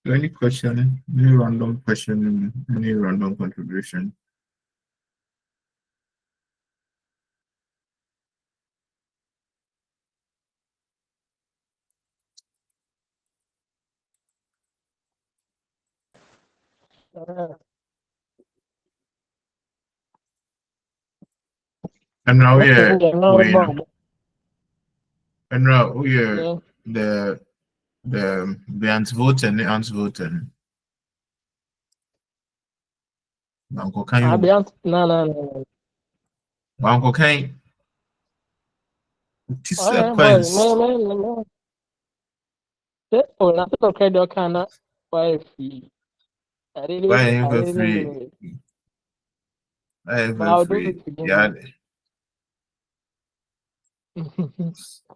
Any question, any random question, any random contribution? And now and now the ansvoten. Uncle can you no. Uncle Kane? No. Oh, that's okay. They kind of why free. I really free? but I'll do Free. it again. Yeah.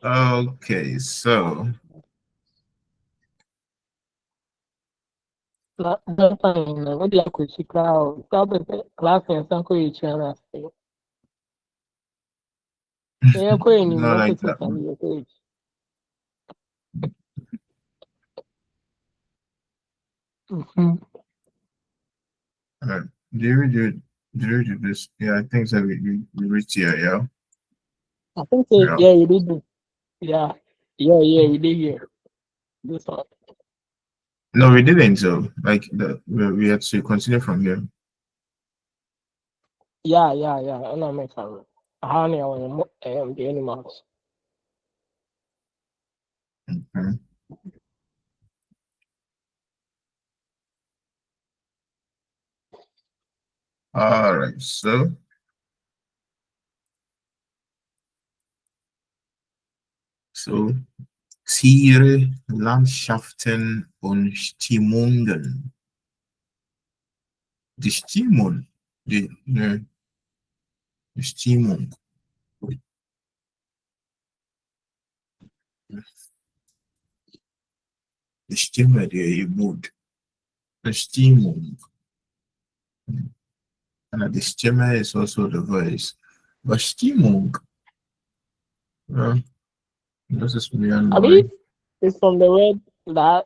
Okay, so Don't find what do you could see crowd? Class and some could each other. Yeah, queen, not like you that. Do you read this? Yeah, I think so. We reached here, yeah. I think so, yeah, you did. Yeah, we did here. This one. No, we didn't. So, like, we had to continue from here. Yeah. I know make a honey on the animals. Okay. All right. So Tiere, Landschaften und Stimmungen. Die Stimmung, die Stimmung. Die Stimme, die Mund. The Stimmung. And the Stimme is also the voice. But Stimmung, this is really annoying. It's from the word that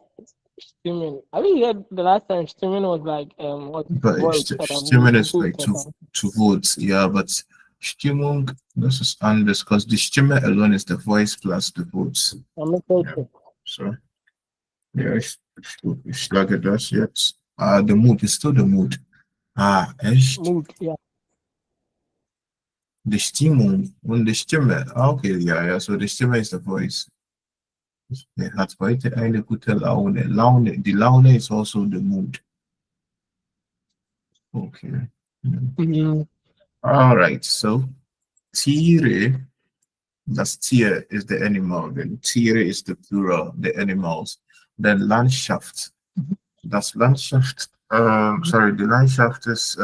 streaming. I think you the last time streaming was like what Stimmung is like to vote, yeah, but Stimmung, this is because the Stimme alone is the voice plus the votes. Yeah. So yeah, it's like it does yet. The mood is still the mood. Mood, yeah. The Stimmung, when the Stimme, okay, yeah. So the Stimme is the voice. The hat heute eine gute Laune. The Laune is also the mood. Okay. All right. So Tiere, that's Tier is the animal. Then Tiere is the plural, the animals. Then Landschaft, that's Landschaft. Sorry, the Landschaft is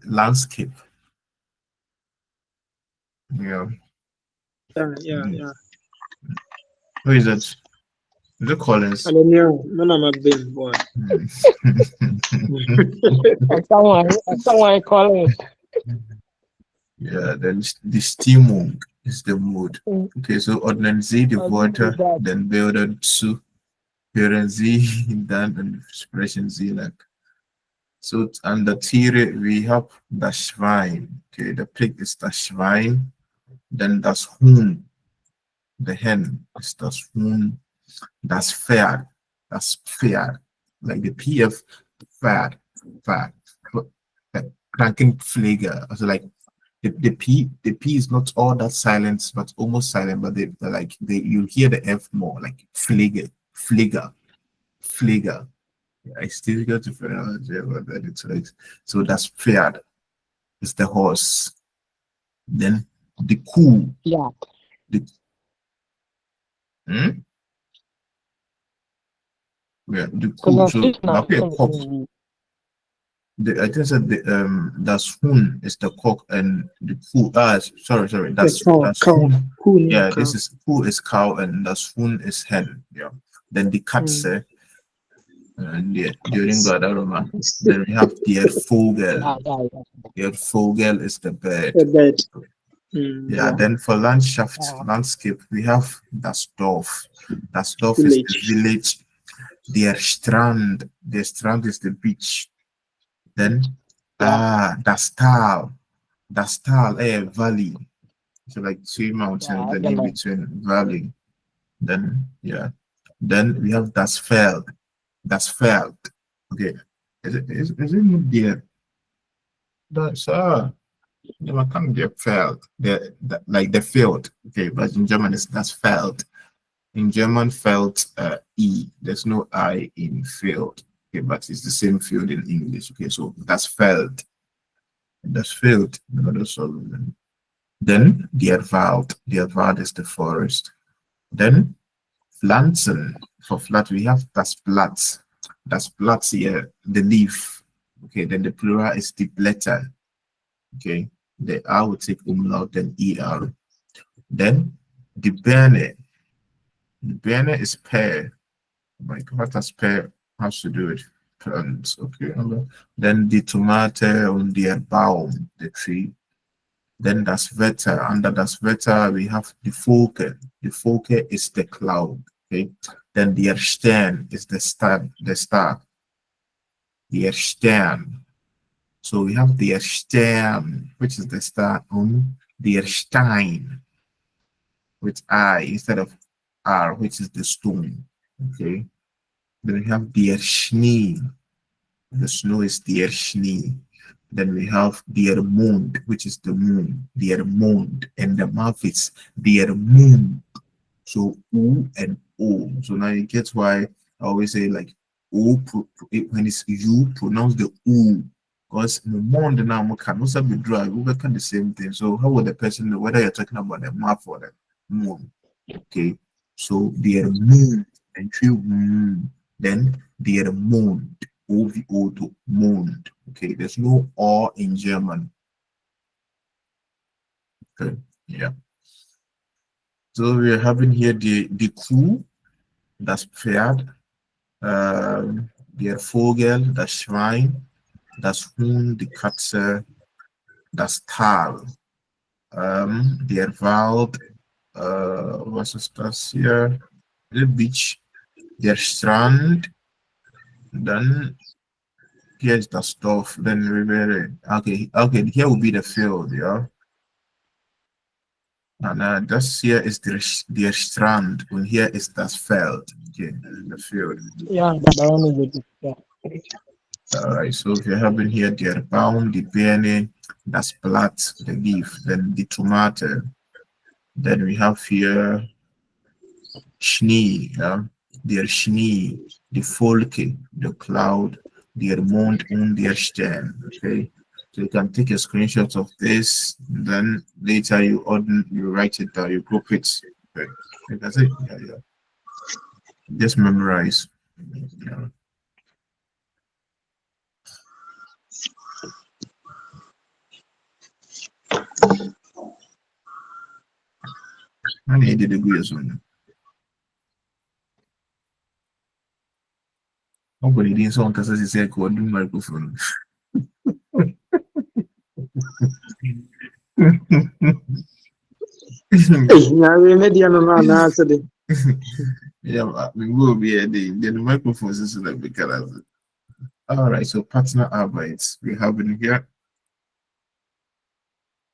landscape. Yeah. Yeah. Who is it? Is it Collins? I don't know. I'm a big boy. Someone calling. Yeah, then the Stimmung is the mood. Okay, so ordnen Sie die Worte, then Bilder zu, hören Sie dann und sprechen Sie like. So under Tiere we have das Schwein. Okay, the pig is das Schwein. Then das Hund, the hen is das Hund. Das Pferd, like the PF Pferd. Krankenpfleger. Also like the P is not all that silent, but almost silent, but you hear the F more, like Pfleger. Yeah, it's difficult to pronounce it, but it's like, so that's Pferd. It's the horse. Then the Kuh. Yeah. Yeah, the Kuh. So I think that that's Hund is the cock and the Kuh. Sorry. That's cow. Yeah, this is Kuh is cow and that's Hund is hen. Yeah. Then the Katze. And during God, then we have the Vogel. The Vogel is the bird. Yeah, then for landscape, we have das Dorf. Das Dorf is the village. Der Strand. The Strand is the beach. Then Yeah, das Tal, valley. So like two mountains, yeah, then in genau. between valley. Then yeah. Then we have das Feld. Das Feld. Okay. Is it not there? That's no, I can't get Feld. Like the field. Okay, but in German it's das Feld. In German, felt E. There's no I in field. Okay, but it's the same field in English. Okay, so that's felt. That's field. No, that's all. Then der Wald. Der Wald is the forest. Then Pflanzen. For flat, we have das Blatt. Das Blatt here, the leaf. Okay, then the plural is the Blätter. Okay, the R will take umlaut, then ER. Then the Berne. The Berne is pear. Like what does pear has to do with plants? Okay. Then the tomato on the Baum, the tree. Then das Wetter. Under das Wetter, we have the Wolke. The Wolke is the cloud. Okay. Then the Stern is the star. The star. The Stern. So we have the Stern, which is the star, on the Stein with I instead of R, which is the stone. Okay. Then we have the Schnee. The snow is der Schnee. Then we have der Mond, which is the moon, der Mond, and the mouth is der Mund. So U and O. So now you get why I always say like O when it's U, pronounce the U. Because the Mond now can also be dry. We can the same thing. So how would the person know whether you're talking about the mouth or the moon? Okay. So der Mond and true moon. Then der Mond. OVO to Mond. Okay, there's no R in German. Okay, yeah. So we're having here the Kuh, das Pferd, der Vogel, das Schwein, das Hund, die Katze, das Tal, der Wald, was ist das hier? The beach, der Strand, dann here's the stuff, then Rivera. Okay, here will be the field, yeah. And this here is the Strand, and here is das Feld, okay, the field. Yeah, that one is it. Yeah. All right, so if you're having here the Baum, the Birne, das Blatt, the leaf, then the tomato. Then we have here Schnee, yeah, der Schnee, the Wolke, the cloud, der Mond und der Stern. Okay, so you can take a screenshot of this, then later you write it down, you group it. Okay, that's it. Yeah. Just memorize. Yeah. I needed a good one. Nobody didn't sound as he said, "Go do microphone." Nyawe media no na na asede. Yeah, we will be at the microphones is like because. All right, so partner arbeit. We have in here.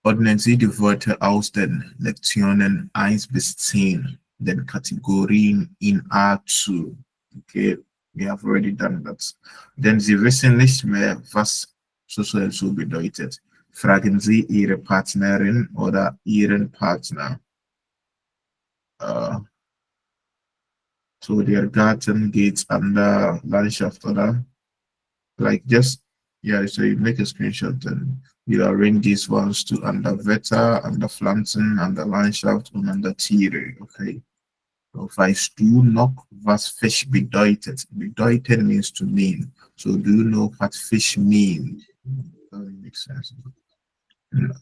Ordnen Sie die Wörter aus den Lektionen 1 bis 10, den Kategorien in A2. Okay, we have already done that. Denn Sie wissen nicht mehr, was so bedeutet. Fragen Sie Ihre Partnerin oder Ihren Partner. So der Garten geht an der Landschaft, oder? Like just, yeah, so you make a screenshot and you arrange these ones to under Wetter, under Pflanzen, under Landschaft und under Tiere, okay? So weißt du noch, was Fisch bedeutet? Bedeuten means to mean. So do you know what fish mean? Doesn't make sense.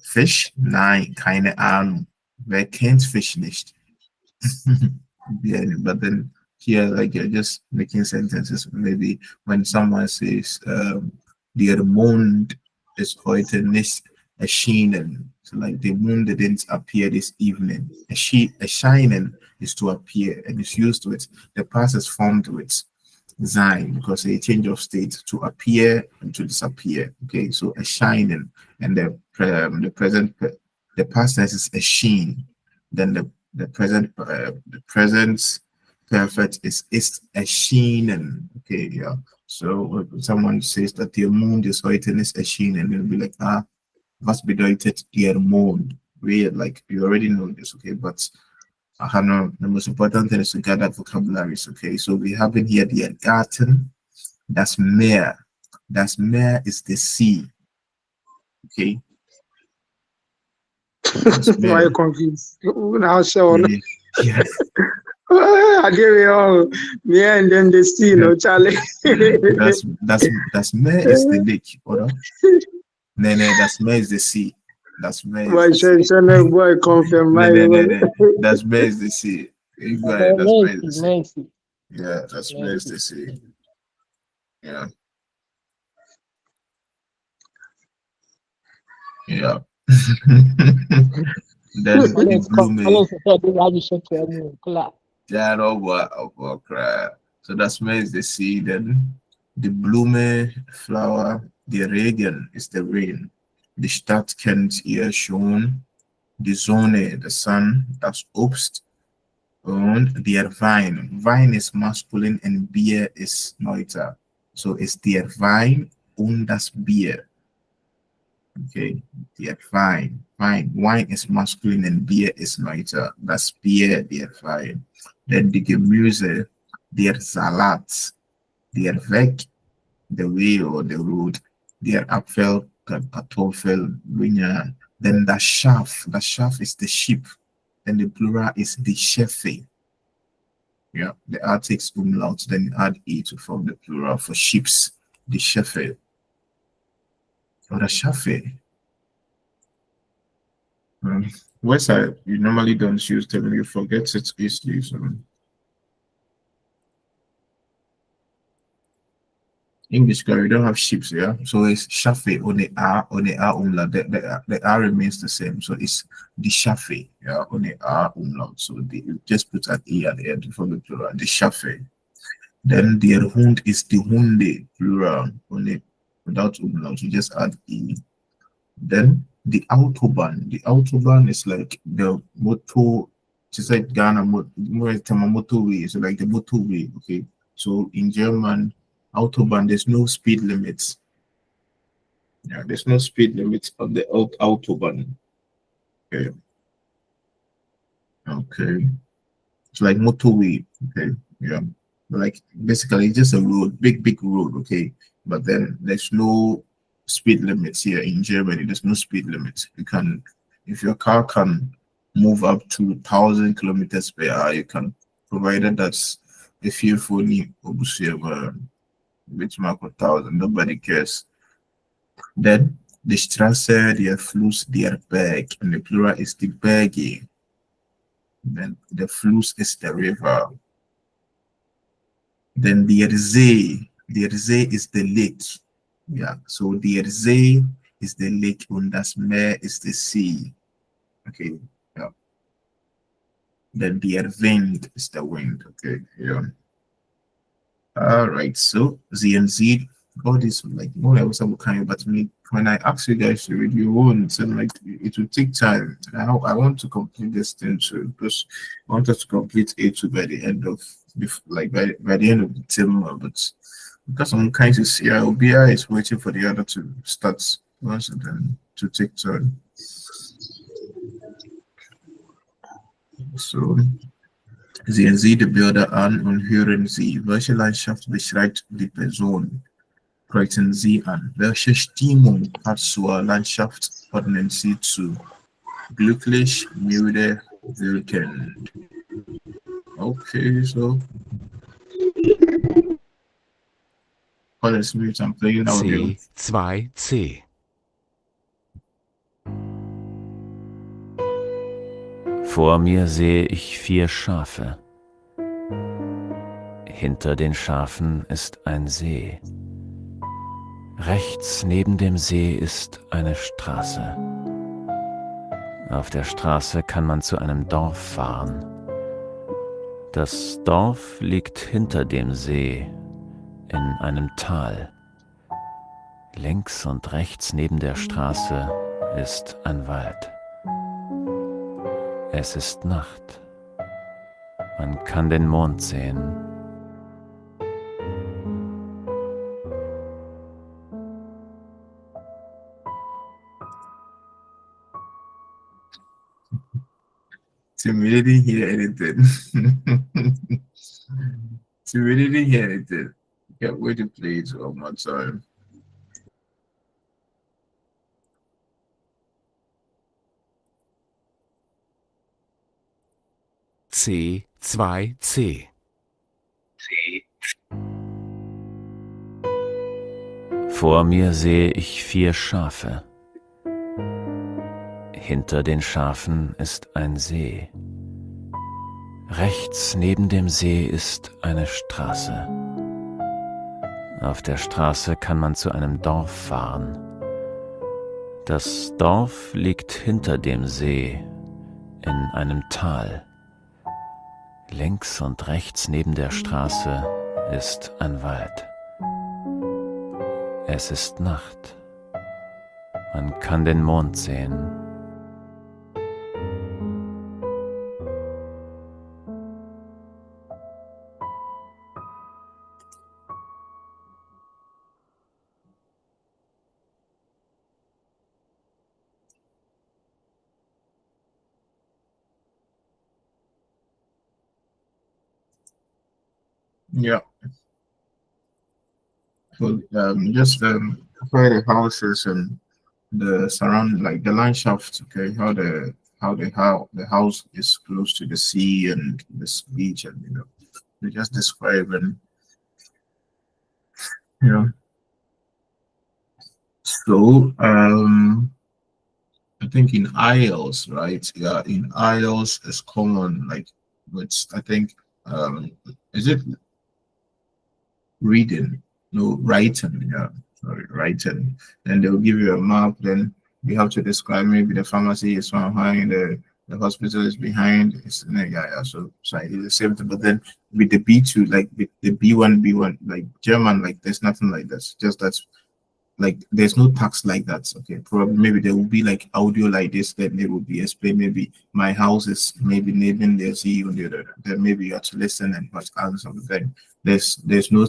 Fisch? Nein, keine Ahnung. Wer kennt Fisch nicht? Yeah, but then here, like you're just making sentences. Maybe when someone says, der Mond ist heute nicht erschienen. So like the moon didn't appear this evening. A shining is to appear and it's used with the past is formed with sein, because a change of state, to appear and to disappear. Okay, so a shining, and the present, the past tense is a sheen. Then the present perfect is a sheen. And okay, yeah. So when someone says that their Mond is heute ist erschienen, and they'll be like, was bedeutet der Mond? Weird, like you already know this, okay? But the most important thing is to gather vocabularies, okay? So we have in here the Garten, that's Meer. That's Meer is the sea, okay? Why you confused? Now, sure. Yeah. I give you all. Yeah, and then the sea, no, Charlie. That's Meer is the lake, or no, that's Meer is the sea. That's Meer. My son, boy, confirm my. That's Meer is the sea. You got it. That's Meer is the sea. Yeah, that's Meer is the sea. Yeah. Yeah. Then the Blume. Yeah, no, cry. So that's Meer is the sea. Then the Blume, flower. The Regen is the rain. The Stadt kennt ihr schon. Die Sonne, the sun, das Obst. Und der Wein. Wein is masculine and Bier is neuter. So it's der Wein und das Bier. Okay, der Wein. Wine is masculine and Bier is neuter. Das Bier, der Wein. Then the Gemüse, der Salat, der Weg, the way or the road, der Apfel, Kartoffel, Grüne. Then the Schaf is the sheep. Then the plural is the Schafe. Yeah, the R takes umlaut, then you add E to form the plural for sheeps, the Schafe. Or the Schafe. West side, you normally don't use them, you forget it easily. So. English guy, we don't have ships, yeah. So it's Shafe on the R umlaut. The R remains the same. So it's the Shafe, yeah, on the R umlaut. So you just put an E at the end for the plural, the Shafe. Then the Hund is the Hunde, plural, only without umlaut. You just add E. Then the Autobahn. The Autobahn is like the motor, just like Ghana, motorway. So like the motorway, okay. So in German, Autobahn, there's no speed limits. Yeah, there's no speed limits on the Autobahn. Okay. Okay. It's like motorway. Okay. Yeah. Like basically just a road, big road. Okay. But then there's no speed limits here in Germany. There's no speed limits. You can, if your car can move up to 1,000 kilometers per hour, you can, provided that's a few for which mark 1,000, nobody cares. Then the Strasse, der Fluss, der Berg, and the plural is the Berge. Then the Fluss is the river. Then the See is the lake. Yeah, so the See is the lake, and das Meer is the sea. Okay, yeah. Then the Wind is the wind. Okay, yeah. All right, so Z and Z, all this like more like some kind, but me when I ask you guys to read your own, so like it will take time. I want to complete this thing too, because I want us to complete A2 by the end of by the end of the term, but because some kinds of OBI is waiting for the other to start once and then to take turn. So Sehen Sie die Bilder an und hören Sie, welche Landschaft beschreibt die Person? Kreuzen Sie an. Welche Stimmung hat zur Landschaft ordnen Sie zu? Glücklich, müde, wirkend. Okay, so. Alles mute, I'm playing audio. C2C. Vor mir sehe ich 4 Schafe. Hinter den Schafen ist ein See. Rechts neben dem See ist eine Straße. Auf der Straße kann man zu einem Dorf fahren. Das Dorf liegt hinter dem See. in einem Tal. Links und rechts neben der Straße ist ein Wald. Es ist Nacht. Man kann den Mond sehen. Tim, we didn't hear anything. Tim, we didn't hear anything. Yeah, wait to play it one more time. C2C. Vor mir sehe ich 4 Schafe. Hinter den Schafen ist ein See. Rechts neben dem See ist eine Straße. Auf der Straße kann man zu einem Dorf fahren. Das Dorf liegt hinter dem See in einem Tal. Links und rechts neben der Straße ist ein Wald. Es ist Nacht. Man kann den Mond sehen. Yeah. So just where the houses and the surround, like the Landschaft, okay, how the house is close to the sea and this beach, and they just describe, and so I think in Isles, right? Yeah, in Isles it's common, like, which I think is it reading? No, writing. Yeah, sorry, writing. Then they'll give you a map. Then you have to describe, maybe the pharmacy is behind, the hospital is behind. It's yeah. So it's the same thing. But then with the B2, like with the B1, like German, like there's nothing like that. Just that's like there's no text like that. Okay, probably maybe there will be like audio like this, that they will be explained. Maybe my house is maybe naming the sea on the other. Then maybe you have to listen and watch answer something. There's no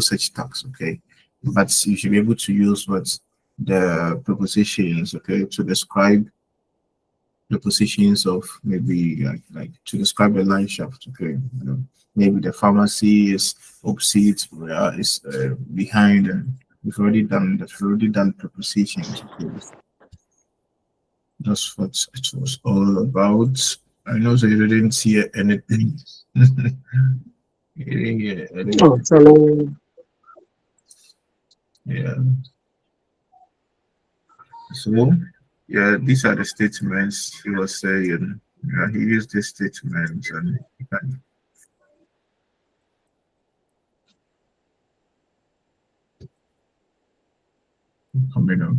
such text. Okay, but you should be able to use what the prepositions, okay, to describe the positions of, maybe like to describe the Landschaft. Okay, maybe the pharmacy is opposite, where is behind, and we've already done prepositions. Okay. That's what it was all about. I know that you didn't see anything. You didn't hear anything. Oh, so Yeah. So yeah, these are the statements he was saying. Yeah, he used these statements, and he can coming up.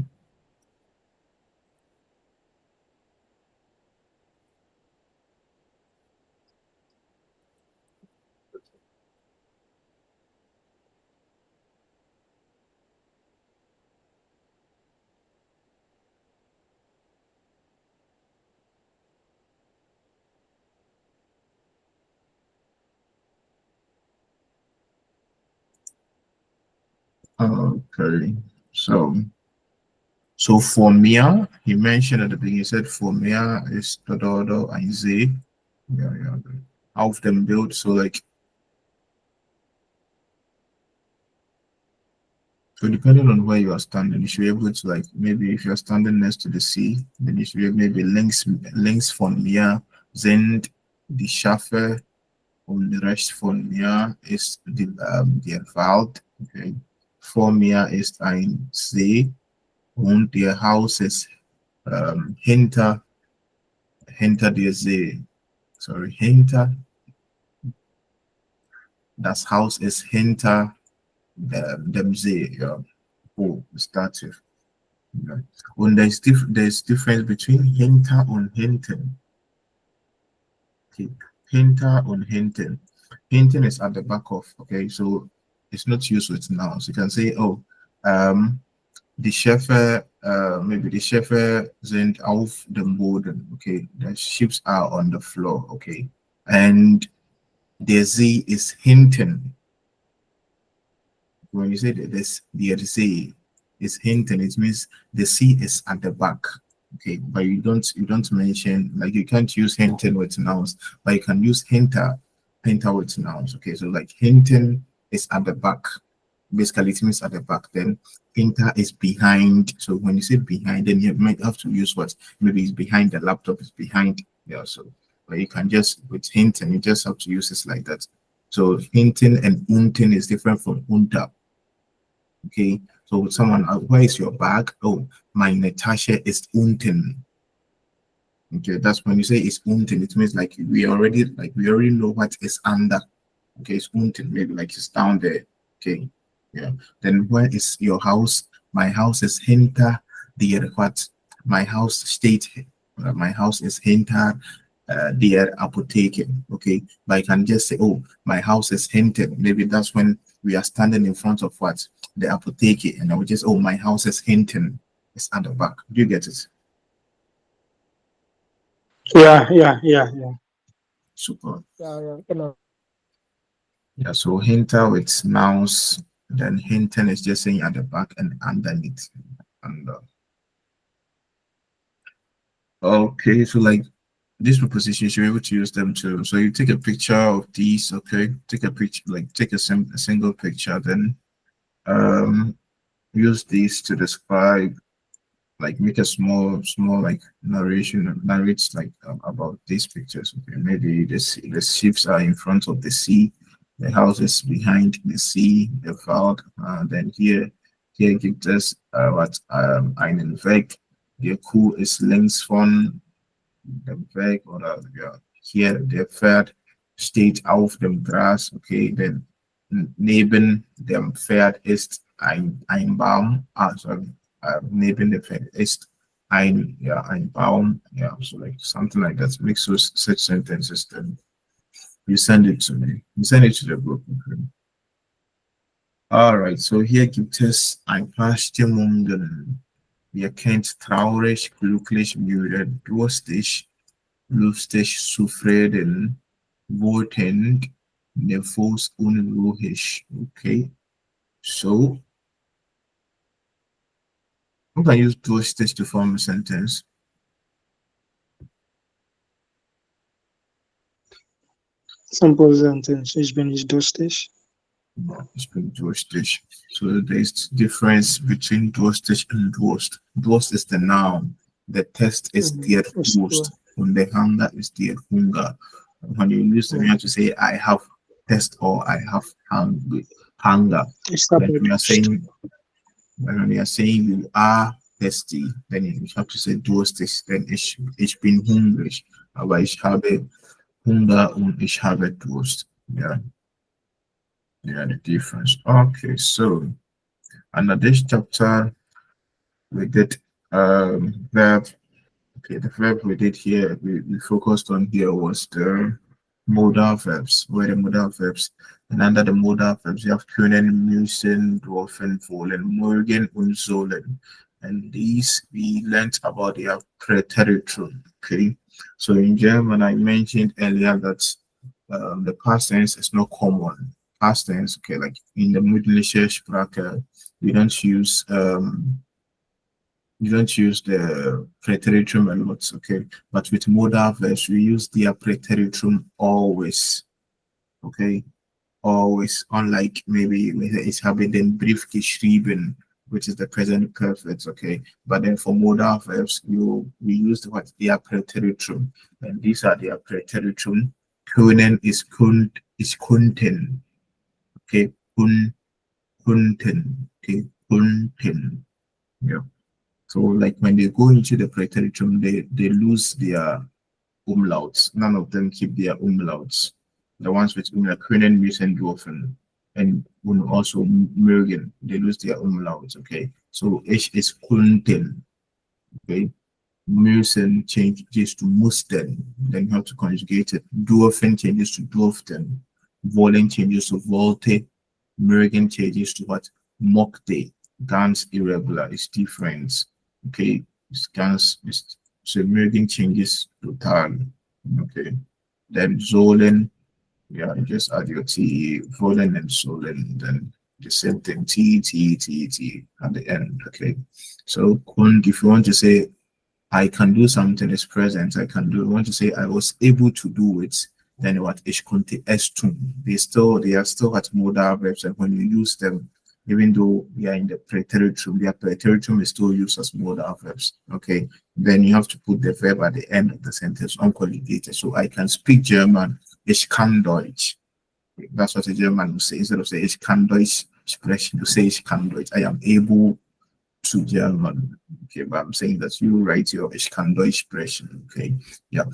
Okay, so for Meer, he mentioned at the beginning, he said for Meer is Dodo and Z. Yeah. Half them built, so like, so depending on where you are standing, you should be able to, like, maybe if you're standing next to the sea, then you should be maybe links von mir sind die Schafe und der Rest von mir ist der Wald. Okay. Vor mir ist ein See und der Haus ist hinter der See. Sorry, das Haus ist hinter dem See. Ja. Oh, stativ. Yeah. Und there's difference between hinter und hinten. Okay. Hinter und hinten. Hinten is at the back of, okay, so it's not used with nouns. You can say, oh, die Schiffe, maybe die Schiffe sind auf dem Boden. Okay, the ships are on the floor. Okay, and der See is hinten. When you say that this, the sea is hinten, it means the sea is at the back. Okay, but you don't mention, like, you can't use hinten with nouns, but you can use hinter with nouns. Okay, so like hinten is at the back. Basically, it means at the back. Then hinter is behind. So when you say behind, then you might have to use what, maybe it's behind the laptop, is behind. Yeah, so but you can just, with hinten, you just have to use it like that. So hinten and unten is different from unter. Okay, so with someone, where is your bag? Oh, my Tasche ist unten. Okay, that's when you say it's unten, it means like we already know what is under. Okay, it's unten, maybe like it's down there. Okay, yeah. Then where is your house? My house is hinter der what? My house my house is hinter der Apotheke. Okay, but I can just say, oh, my house is hinten. Maybe that's when we are standing in front of what? The Apotheke, and I would just, oh, my house is hinten. It's at the back. Do you get it? Yeah. Super. Yeah. Yeah, so hinter with nouns, then hinten is just saying at the back and underneath. And okay, so like these prepositions, you're able to use them too. So you take a picture of these, okay? Take a picture, like take a single picture, then use these to describe, like make a small like narration, narrates like about these pictures. Okay, maybe the ships are in front of the sea, the house is behind the sea, the Veld. Then here gibt es what einen Weg, der Kuh ist links von dem Weg, oder ja, hier der Pferd steht auf dem Gras. Okay, then neben dem Pferd ist ein Baum, also neben dem Pferd ist ein Baum. Yeah, so like something like that. Make such sentences, then you send it to me. You send it to the group. Okay? All right, so hier gibt es ein paar Stimmungen. Wir kennt traurig, glücklich, müde, durstig, lustig, zufrieden, wütend, nervös, unruhig. Okay, so we can use durstig to form a sentence. Simple sentence. Ich bin nicht durstig. Ich bin durstig. So there's difference between durstig and Durst. Durst is the noun. The test is der Durst. And the hunger is der Hunger. When you use them, you have to say, I have thirst or I have hunger. When we are saying you are thirsty, then you have to say durstig. Then ich bin hungrig. Aber ich habe Hunger und ich habe Durst. Yeah. Yeah, the difference. Okay, so under this chapter we did verb. Okay, the verb we did here, we focused on here was the modal verbs. Where the modal verbs, and under the modal verbs you have können, müssen, dürfen, wollen, morgen und sollen. And these we learned about their preteritum. Okay, so in German I mentioned earlier that the past tense is not common. Past tense, okay, like in the Mündliche Sprache, we don't use the preteritum a lot, okay, but with modal verbs we use their preteritum always. Okay, always, unlike maybe ich habe den Brief geschrieben, which is the present perfect. Okay, but then for modal verbs we use what their preteritum, and these are their preteritum. Können is kunden. Okay, kunten. Okay, kunten. Yeah. So like when they go into the preteritum, they lose their umlauts. None of them keep their umlauts. The ones with umlaut, können, müssen, dürfen, and also mögen, they lose their umlauts. Okay, so ich is kunten. Okay, müssen changes to mussten. Then you have to conjugate it. Dürfen changes to dürften. Wollen changes to wollte. Mergen changes to what? Mokte. Ganz irregular is different. Okay, it's ganz is so merging changes total. Okay. Then Zolen, yeah, you just add your T, Volen and Solen, then the same thing, T at the end. Okay. So if you want to say I can do something is present, I can do, I want to say I was able to do it, then what is conte estum. They are still at modal verbs, and when you use them, even though we are in the preteritum, their preteritum is still used as modal verbs. Okay, then you have to put the verb at the end of the sentence, unconjugated. So I can speak German, ich kann Deutsch. That's what a German will say. Instead of say ich kann Deutsch sprechen, you say ich kann Deutsch. I am able to German. Okay, but I'm saying that you write your ich kann Deutsch sprechen. Okay, yeah.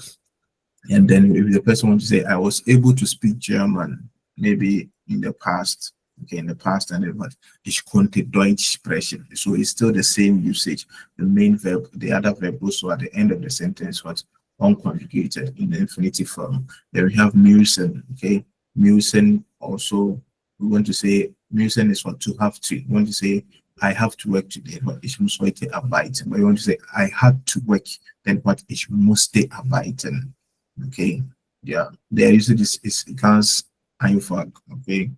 And then if the person wants to say I was able to speak German, maybe in the past. Okay, in the past, and then what? Ich konnte Deutsch sprechen. So it's still the same usage. The main verb, the other verb also at the end of the sentence, what? Unconjugated in the infinitive form. Then we have müssen. Okay, müssen also, we want to say, müssen is what? To have to. We want to say, I have to work today. What? Ich muss heute arbeiten. But you want to say, I had to work. Then what? Ich musste arbeiten. Okay, yeah. There is this is ganz einfach. Okay.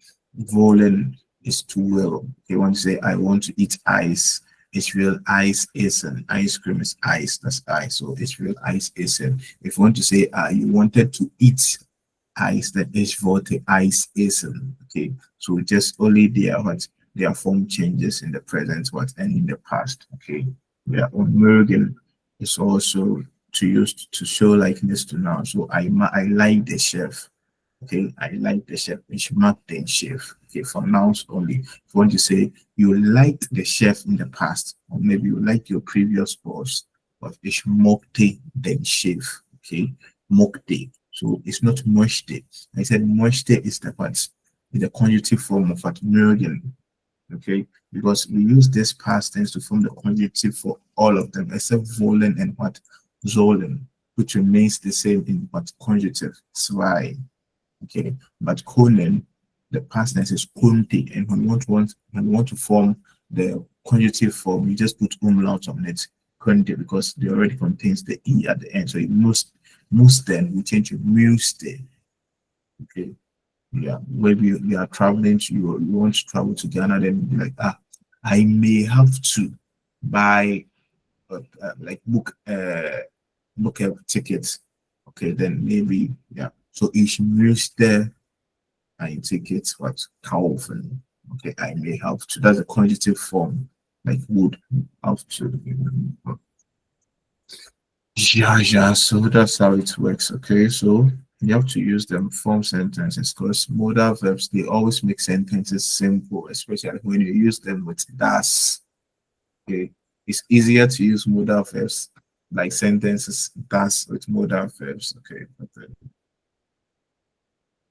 Wollen is to will. You want to say, I want to eat ice. Ich will Eis essen. Ice cream is ice. That's ice. So ich will Eis essen. If you want to say, you wanted to eat ice, then ich wollte Eis essen. Okay. So just only their form changes in the present, what, and in the past. Okay. Yeah. On Mergen is also to use to show likeness to noun. So I like the chef. Okay, I like the chef. Ich mag den chef. Okay, for nouns only. If you want to say you liked the chef in the past, or maybe you liked your previous boss, but ich mochte den chef. Okay, mochte. So it's not möchte. I said möchte is the part, the conjunctive form of what mögen. Okay, because we use this past tense to form the conjunctive for all of them except wollen and what? Sollen, which remains the same in what? Conjunctive. Zwei. Okay, but können, the past tense is konnte, and when we want to form the conjunctive form, you just put umlaut on it, konnte, because they already contains the e at the end. So it must then we change to müsste. Okay, yeah. Maybe you are traveling to you want to travel to Ghana, then you'll be like, I may have to buy like book a ticket. Okay, then maybe yeah. So ich möchte ein Ticket kaufen. Okay, I may have to. That's a conjunctive form, like would have to. Yeah. So that's how it works. Okay, so you have to use them form sentences because modal verbs, they always make sentences simple, especially when you use them with das. Okay, it's easier to use modal verbs like sentences das with modal verbs. Okay,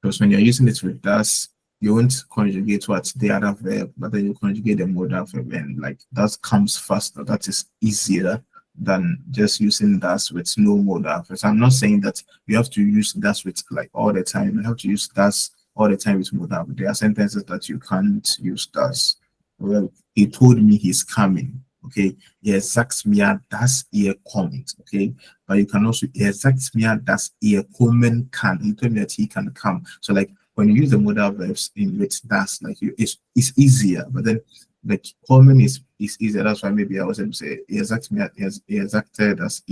because when you're using it with das, you won't conjugate what's the other verb, but then you conjugate the modal verb, and like that comes faster. That is easier than just using das with no modal verbs. I'm not saying that you have to use das with like all the time. You have to use das all the time with modal. There are sentences that you can't use das. Well, he told me he's coming. Okay, er sagt mir, dass kommt. Okay, but you can also sagt mir, dass kommen kann. He told me that he can come. So like when you use the modal verbs in with das, like it's easier. But then like kommen is easier. That's why maybe I was able to say sagt mir, sagte, dass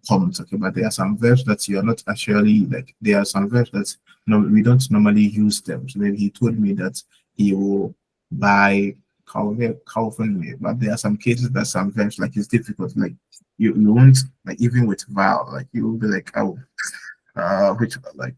kommt. Okay, but there are some verbs that you are not actually like. There are some verbs that we don't normally use them. So maybe he told me that he will buy. But there are some cases that sometimes like it's difficult. Like you won't like even with vowel, like you will be like which like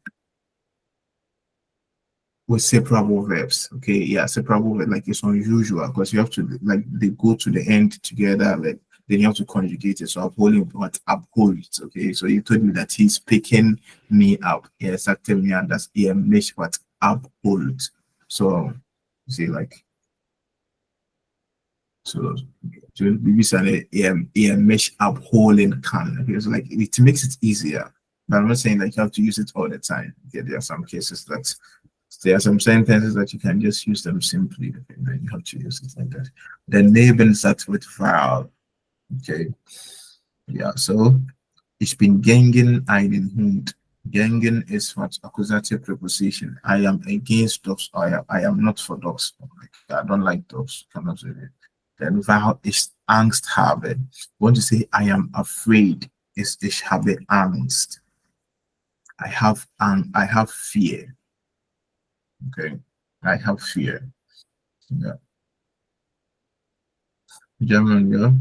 with separable verbs. Okay, yeah, separable verb, like it's unusual because you have to like they go to the end together, like then you have to conjugate it. So upholding what uphold. Okay, so you told me that he's picking me up. Yes, active me and that's mesh what uphold. So you see like so maybe say mesh upholding can because like it makes it easier. But I'm not saying like you have to use it all the time. Yeah, there are some cases that There are some sentences that you can just use them simply, okay, then you have to use it like that. The Nebensatz with vowel. Okay. Yeah, so ich bin gegen einen Hund. Gegen is what? Accusative preposition. I am against dogs. I am not for dogs. I don't like dogs. Cannot say it. Then vowel is Angst habe. Want to say I am afraid is ich habe Angst. I have fear. Okay, I have fear. Yeah. German, yeah.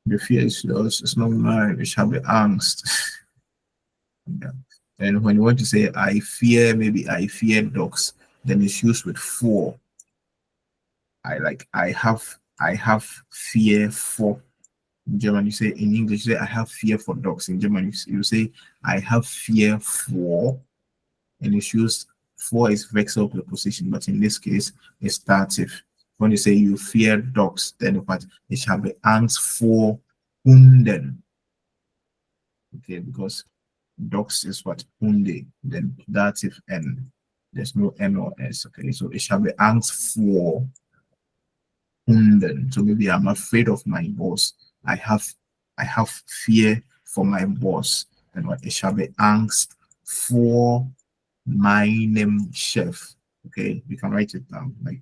The fear is yours. It's not mine. Ich habe Angst. Yeah. And when you want to say I fear, maybe I fear dogs, then it's used with for. I have fear for. In German, you say in English, you say I have fear for dogs. In German, you say I have fear for, and it's used for is vexel preposition, but in this case, it's dative. When you say you fear dogs, then what? Ich habe Angst vor Hunden. Okay, because dogs is what? Hunde, then dative N. There's no N or S. Okay, so ich habe Angst vor Hunden. So maybe I'm afraid of my boss. I have fear for my boss. And what? Ich habe Angst vor meinem Chef. Okay, you can write it down. Like,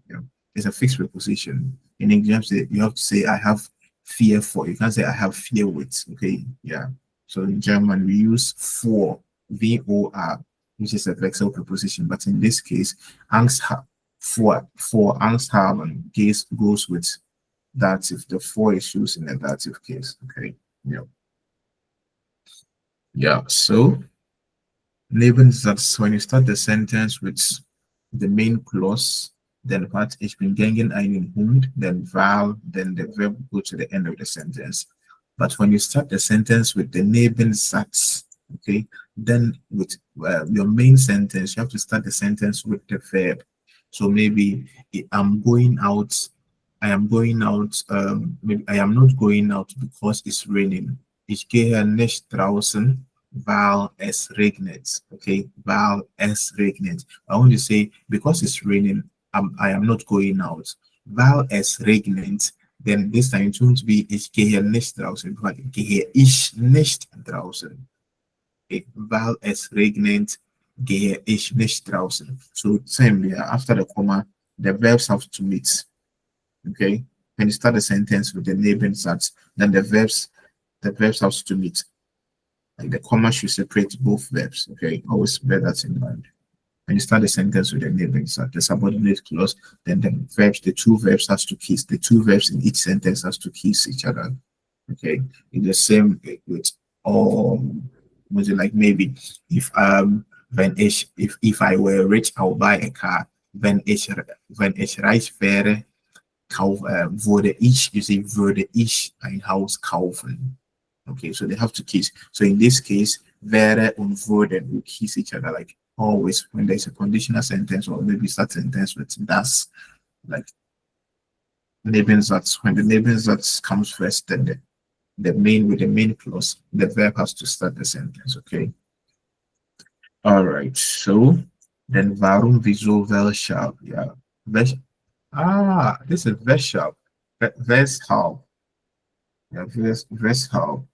it's a fixed preposition. In English, you have to say I have fear for. You can't say I have fear with. Okay, yeah. So in German, we use for, V-O-R, which is a vexel preposition. But in this case, Angst for Angst haben goes with dative. The for is used in the dative case. Okay, yeah. Yeah, so Nebensatz, when you start the sentence with the main clause, then what? Ich bin gegen einen Hund, then vowel, then the verb go to the end of the sentence. But when you start the sentence with the Nebensatz, okay, then with your main sentence, you have to start the sentence with the verb. So maybe I'm going out, I am going out, maybe I am not going out because it's raining. Ich gehe nicht draußen, weil es regnet. Okay, weil es regnet. I want to say because it's raining, I am not going out. Weil es regnet, then this time it won't be ich gehe nicht draußen, but gehe ich nicht draußen. Okay, weil es regnet, gehe ich nicht draußen. So same, yeah, after the comma, the verbs have to meet. Okay, when you start a sentence with the Nebensatz, then the verbs have to meet. Like the comma should separate both verbs. Okay, always bear that in mind. When you start a sentence with the Nebensatz, the subordinate clause, then the two verbs has to kiss. The two verbs in each sentence has to kiss each other. Okay, in the same with was it like maybe if if I were rich, I would buy a car. Wenn ich reich wäre, würde ich ein Haus kaufen. Okay, so they have to kiss. So in this case, wäre und würde will kiss each other, like always when there's a conditional sentence or maybe start sentence with das, like Nebensatz. When the Nebensatz comes first, then the main clause, the verb has to start the sentence. Okay. All right. So then warum, wieso, weshalb? Yeah. This is weshalb. Weshalb. Yeah, weshalb.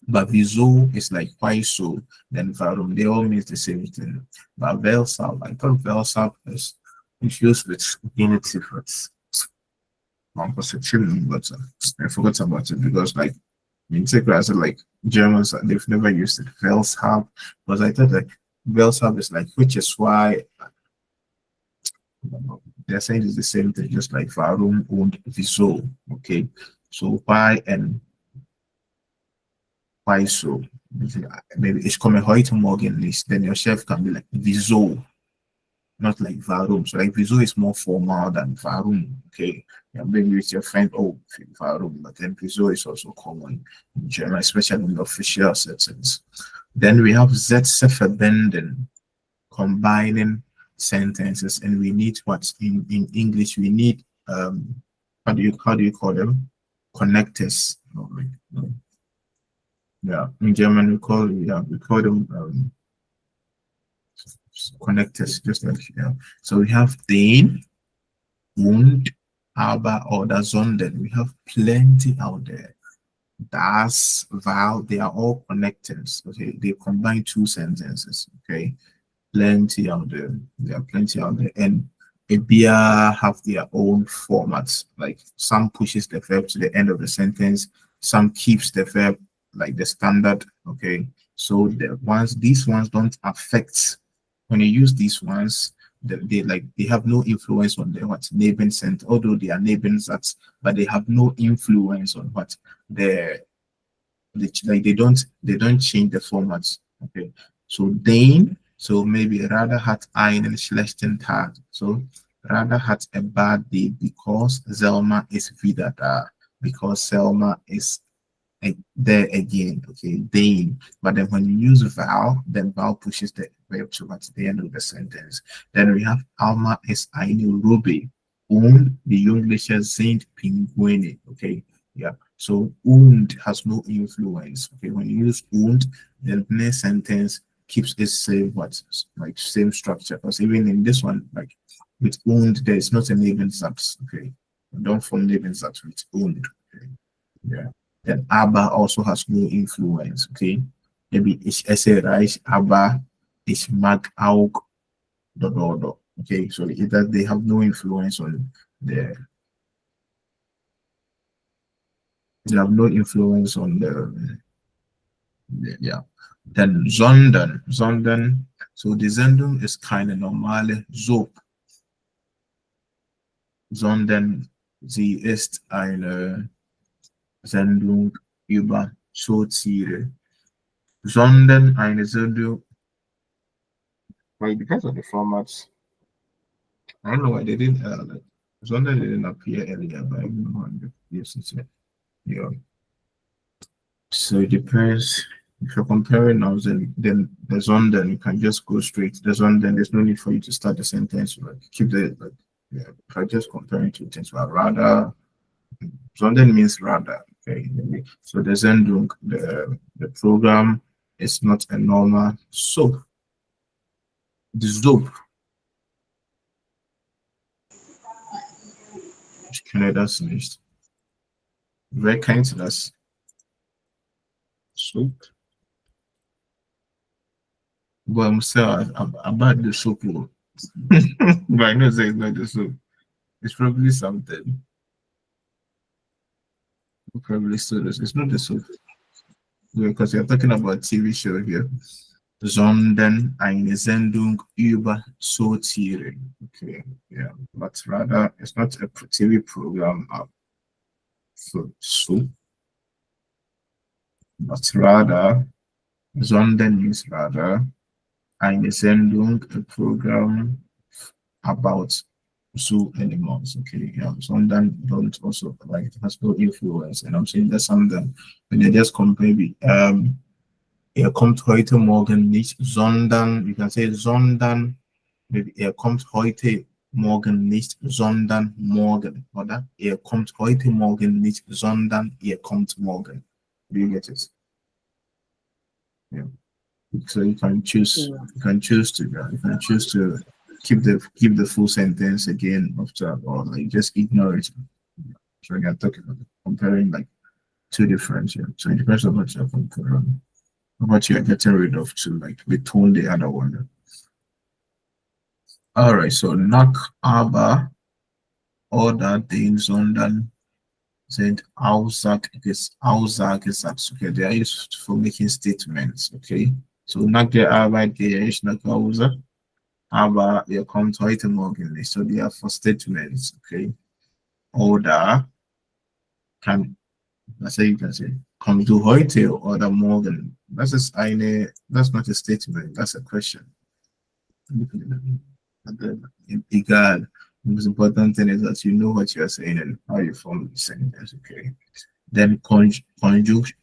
But wieso is like why so, then warum, they all mean the same thing. But weshalb, I thought weshalb is used with genitive, but I forgot about it because like in class, like Germans, they've never used it. Weshalb, because I thought like weshalb is like which is why. They're saying it's the same thing, just like warum und wieso. Okay, so why and why so? Maybe ich komme heute Morgen nicht. Then your chef can be like wieso, not like warum. So like wieso is more formal than warum. Okay, yeah, maybe with your friend, oh warum, but then wieso is also common in German, especially in the official settings. Then we have Sätze verbinden, combining sentences, and we need what in English we need how do you call them? Connectors. Yeah, in German we call them connectors, just like So we have den, Mund, aber oder sondern. We have plenty out there. Das, val, they are all connectors. Okay, they combine two sentences. Okay, plenty out there. There are plenty out there, and a beer have their own formats. Like some pushes the verb to the end of the sentence, some keeps the verb like the standard. Okay, so these ones don't affect when you use these ones. They have no influence on the what neighboring sentence, although they are neighboring that, but they have no influence on what the like they don't change the formats. Okay, so then so maybe Rada hat einen schlechten Tag. So Rada hat a bad day because Selma is wieder da. Because Selma is there again. Okay, then. But then when you use vowel, then vowel pushes the verb towards the end of the sentence. Then we have Alma ist eine Ruby. Und die Jugendliche sind Pinguine. Okay, yeah. So und has no influence. Okay, when you use und, the next sentence keeps the same same structure. Because even in this one, like with und, there is not a Nebensatz. Okay, don't form Nebensatz with und. Okay, yeah. Then aber also has no influence. Okay, maybe ich esse Reis, aber ich mag auch Dodo. Okay, so they have no influence on the. They have no influence on yeah. Then sondern. So die Sendung ist keine normale Soap, sondern sie ist eine Sendung über Tiere. Sondern eine Sendung. Well, because of the formats, I don't know why they didn't sondern didn't appear earlier, but I don't know why. Yes, it's yeah. So it depends. If you're comparing nouns, then the sondern you can just go straight. The sondern, there's no need for you to start the sentence. Like keep if I just comparing two things, but rather sondern means rather. Okay. So the Sendung, the program is not a normal soap. The soap. Ich kenne das nicht. Wer kennt das? Soap. Well, I'm sorry about the soap. But I know it's not the soap. It's probably something. Probably so. It's not the soap. Because you're talking about TV show here. Sondern eine Sendung über Tiere. Okay, yeah. But rather, it's not a TV program for soup. But rather, sondern means rather, eine Sendung, a program about zoo animals. Okay, yeah. Sondern don't also like it has no influence. And I'm saying that something when you just compare maybe kommt heute Morgen nicht, sondern, you can say sondern, maybe kommt heute Morgen nicht, sondern morgen, oder? Kommt heute Morgen nicht, sondern kommt morgen. Do you get it? Yeah. So you can choose. You can choose to keep the full sentence again after, or like just ignore it. So you can talk about comparing like two different. Yeah. So it depends on what you're comparing. What you're getting rid of to like between the other one. All right, so nach aber oder den sondern sind Aussagesatz. Okay, they are used for making statements. Okay, so nach der Arbeit gehe ich nach Hause, aber kommt heute Morgen nicht. So they are for statements. Okay, oder kann, let's say you can say, komm du heute oder morgen. That's not a statement, that's a question. Egal. The most important thing is that you know what you're saying and how you form the sentence. Okay. Then conjunction,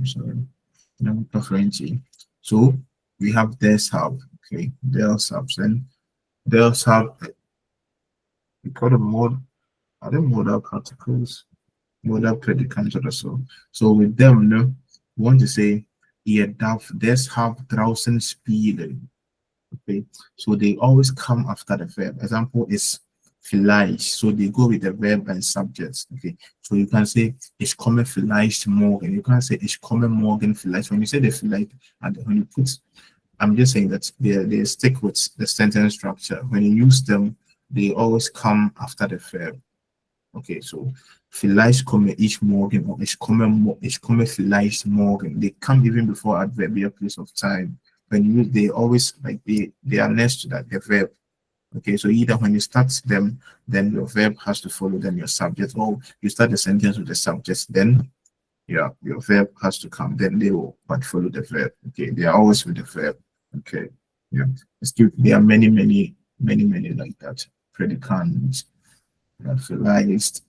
sorry. So we have deshalb. Okay, deshalb. Then deshalb. We call them modal particles. Modal predicants or so. So with them, we want to say ihr darf deshalb draußen spielen. Okay, so they always come after the verb. Example is vielleicht. So they go with the verb and subjects. Okay, so you can say ich komme vielleicht morgen. You can say ich komme morgen vielleicht. When you say the vielleicht, and when you put, I'm just saying that they stick with the sentence structure. When you use them, they always come after the verb. Okay, so vielleicht komme ich morgen or ich komme vielleicht morgen. They come even before adverbial place of time. When you use, they always like they are next to that, the verb. Okay, so either when you start them, then your verb has to follow, then your subject, or you start the sentence with the subject, then yeah, your verb has to come, then they will but follow the verb. Okay, they are always with the verb. Okay, yeah. Still, there are many like that. Predicants, realized,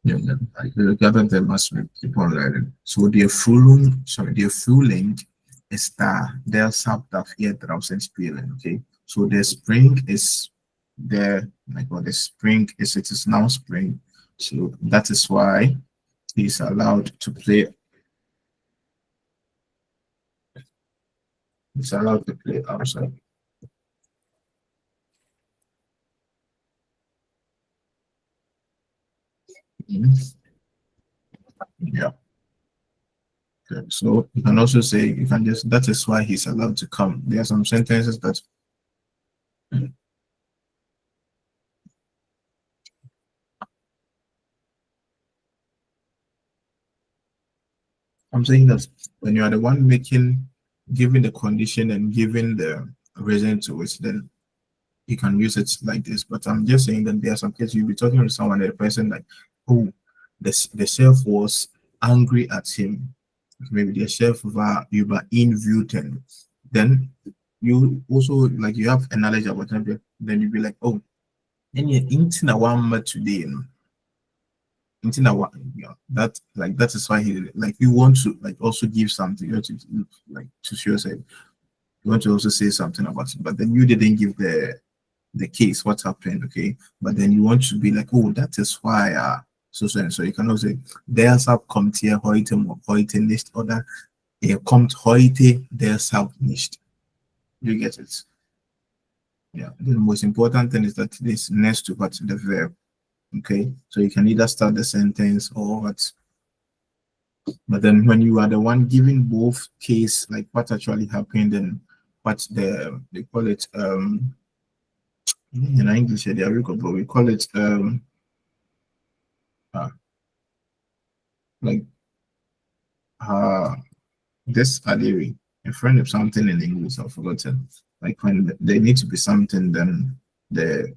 yeah, I gather them as we keep on learning. So their full length is der Sub darf hier draußen spielen. Okay, so the spring is there, like what the spring is, it is now spring. So that is why he's allowed to play. He's allowed to play outside. Yeah. Okay. So you can also say, you can just, that is why he's allowed to come. There are some sentences that I'm saying that when you are the one giving the condition and giving the reason to it, then you can use it like this. But I'm just saying that there are some cases you'll be talking to someone and the person like, oh, the chef was angry at him. Maybe the chef war über ihn wütend. Then you also like you have a knowledge about them, then you'll be like, oh, any anything I want today, anything I want, that like that is why he like you want to like also give something, you want to like to show yourself. You want to also say something about it, but then you didn't give the case, what happened, okay? But then you want to be like, oh, that is why so and so. You can also say, deshalb kommt hier heute nicht, oder kommt heute deshalb nicht. You get it? Yeah. The most important thing is that this next to what the verb. Okay, so you can either start the sentence or what. But then when you are the one giving both case, like what actually happened and what they call it in English, but we call it like this adiri, a friend of something in English, I've forgotten. Like when there needs to be something, then the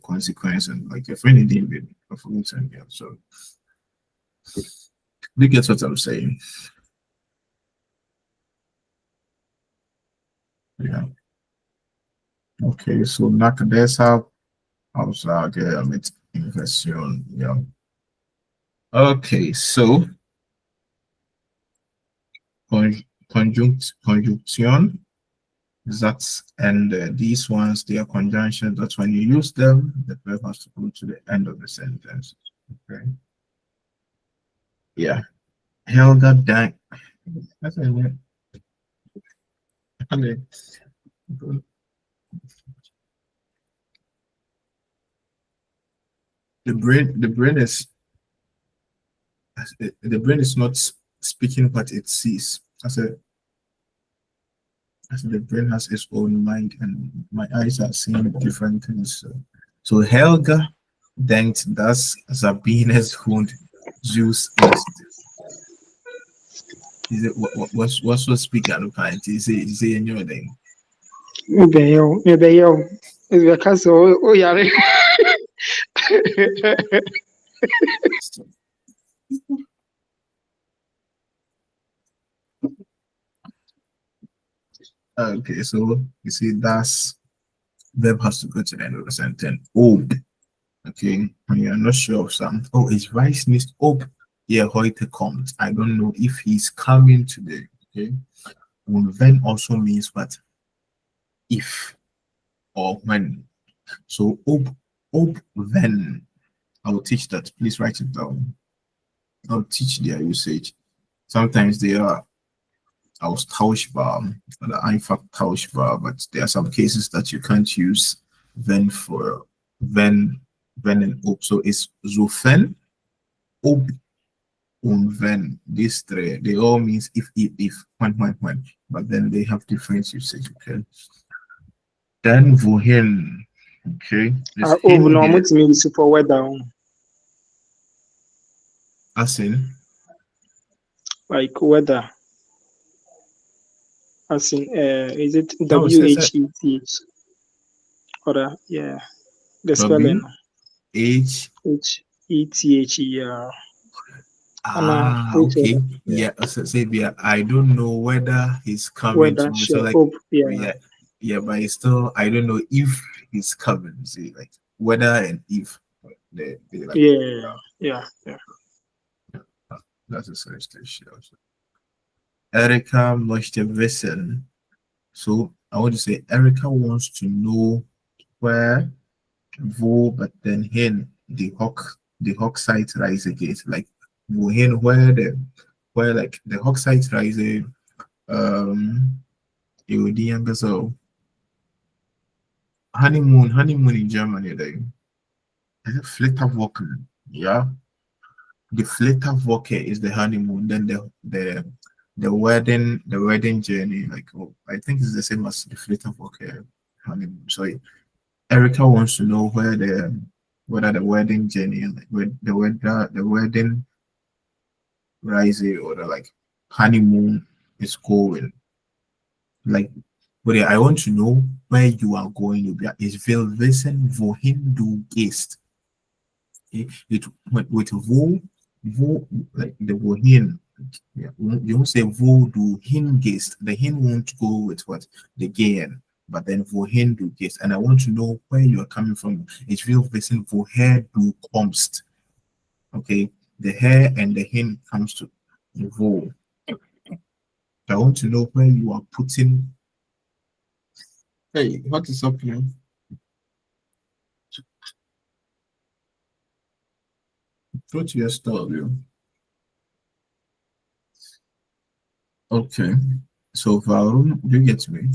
consequence and like a friend in English, I've forgotten. Yeah, so you get what I'm saying. Yeah. Okay, so nach deshalb Aussage mit Inversion. Yeah. Okay, so conjunction, that's and these ones, they are conjunctions. That's when you use them, the verb has to go to the end of the sentence. Okay. Yeah. Helga Dank. That's it. The brain is not speaking what it sees. I said the brain has its own mind, and my eyes are seeing different things. So Helga denkt, dass Sabines Hund süß ist. Is it what's speaking at the point? Is it in your thing? Maybe yo. It's because oh yeah. Okay, so you see that's verb has to go to the end of the sentence. Ob. Okay, when you're not sure of something. Oh, is Vice missed ob? Yeah, heute kommt. I don't know if he's coming today. Okay. Und wenn also means what? If or when. So ob when. I will teach that. Please write it down. I'll teach their usage. Sometimes they are austauschbar oder einfach tauschbar, but there are some cases that you can't use wenn for wenn and ob. So it's sofern, ob, und wenn. These three, they all means if, when. But then they have different usage, okay? Then wohin, okay? Oh, no, what means for weather? As in? Like weather. As in, is it No, WHETH? Or yeah, the spelling. WHETH, yeah. okay. Yeah, so say I don't know whether he's coming weather, to me. sure. So like Hope, yeah. Yeah, but it's still I don't know if he's coming. See, like whether and if they like yeah. That's a suggestion. Erica möchte wissen. So I want to say Erica wants to know where wo, but then hin the hawk site rise again. Like wohin where like the hawk site rise it would be younger so honeymoon in Germany like Flitterwoche, yeah. The Flitterwoche is the honeymoon, then the wedding journey, like I think it's the same as the Flitterwoche honeymoon. So Erica wants to know whether the wedding journey, like where the wedding rising or the like honeymoon is going. Like, but I want to know where you are going to be. Is will wissen, wohin du gehst. With wo, like the wohin, yeah, you won't say wo du hingehst. The hin won't go with what the gehen, but then wohin du gehst. And I want to know where you are coming from. It's will wissen, woher du kommst. Okay, the her and the hin comes to wo. I want to know where you are putting. Hey, what is happening? Go to your story. Okay, so warum, do you get me?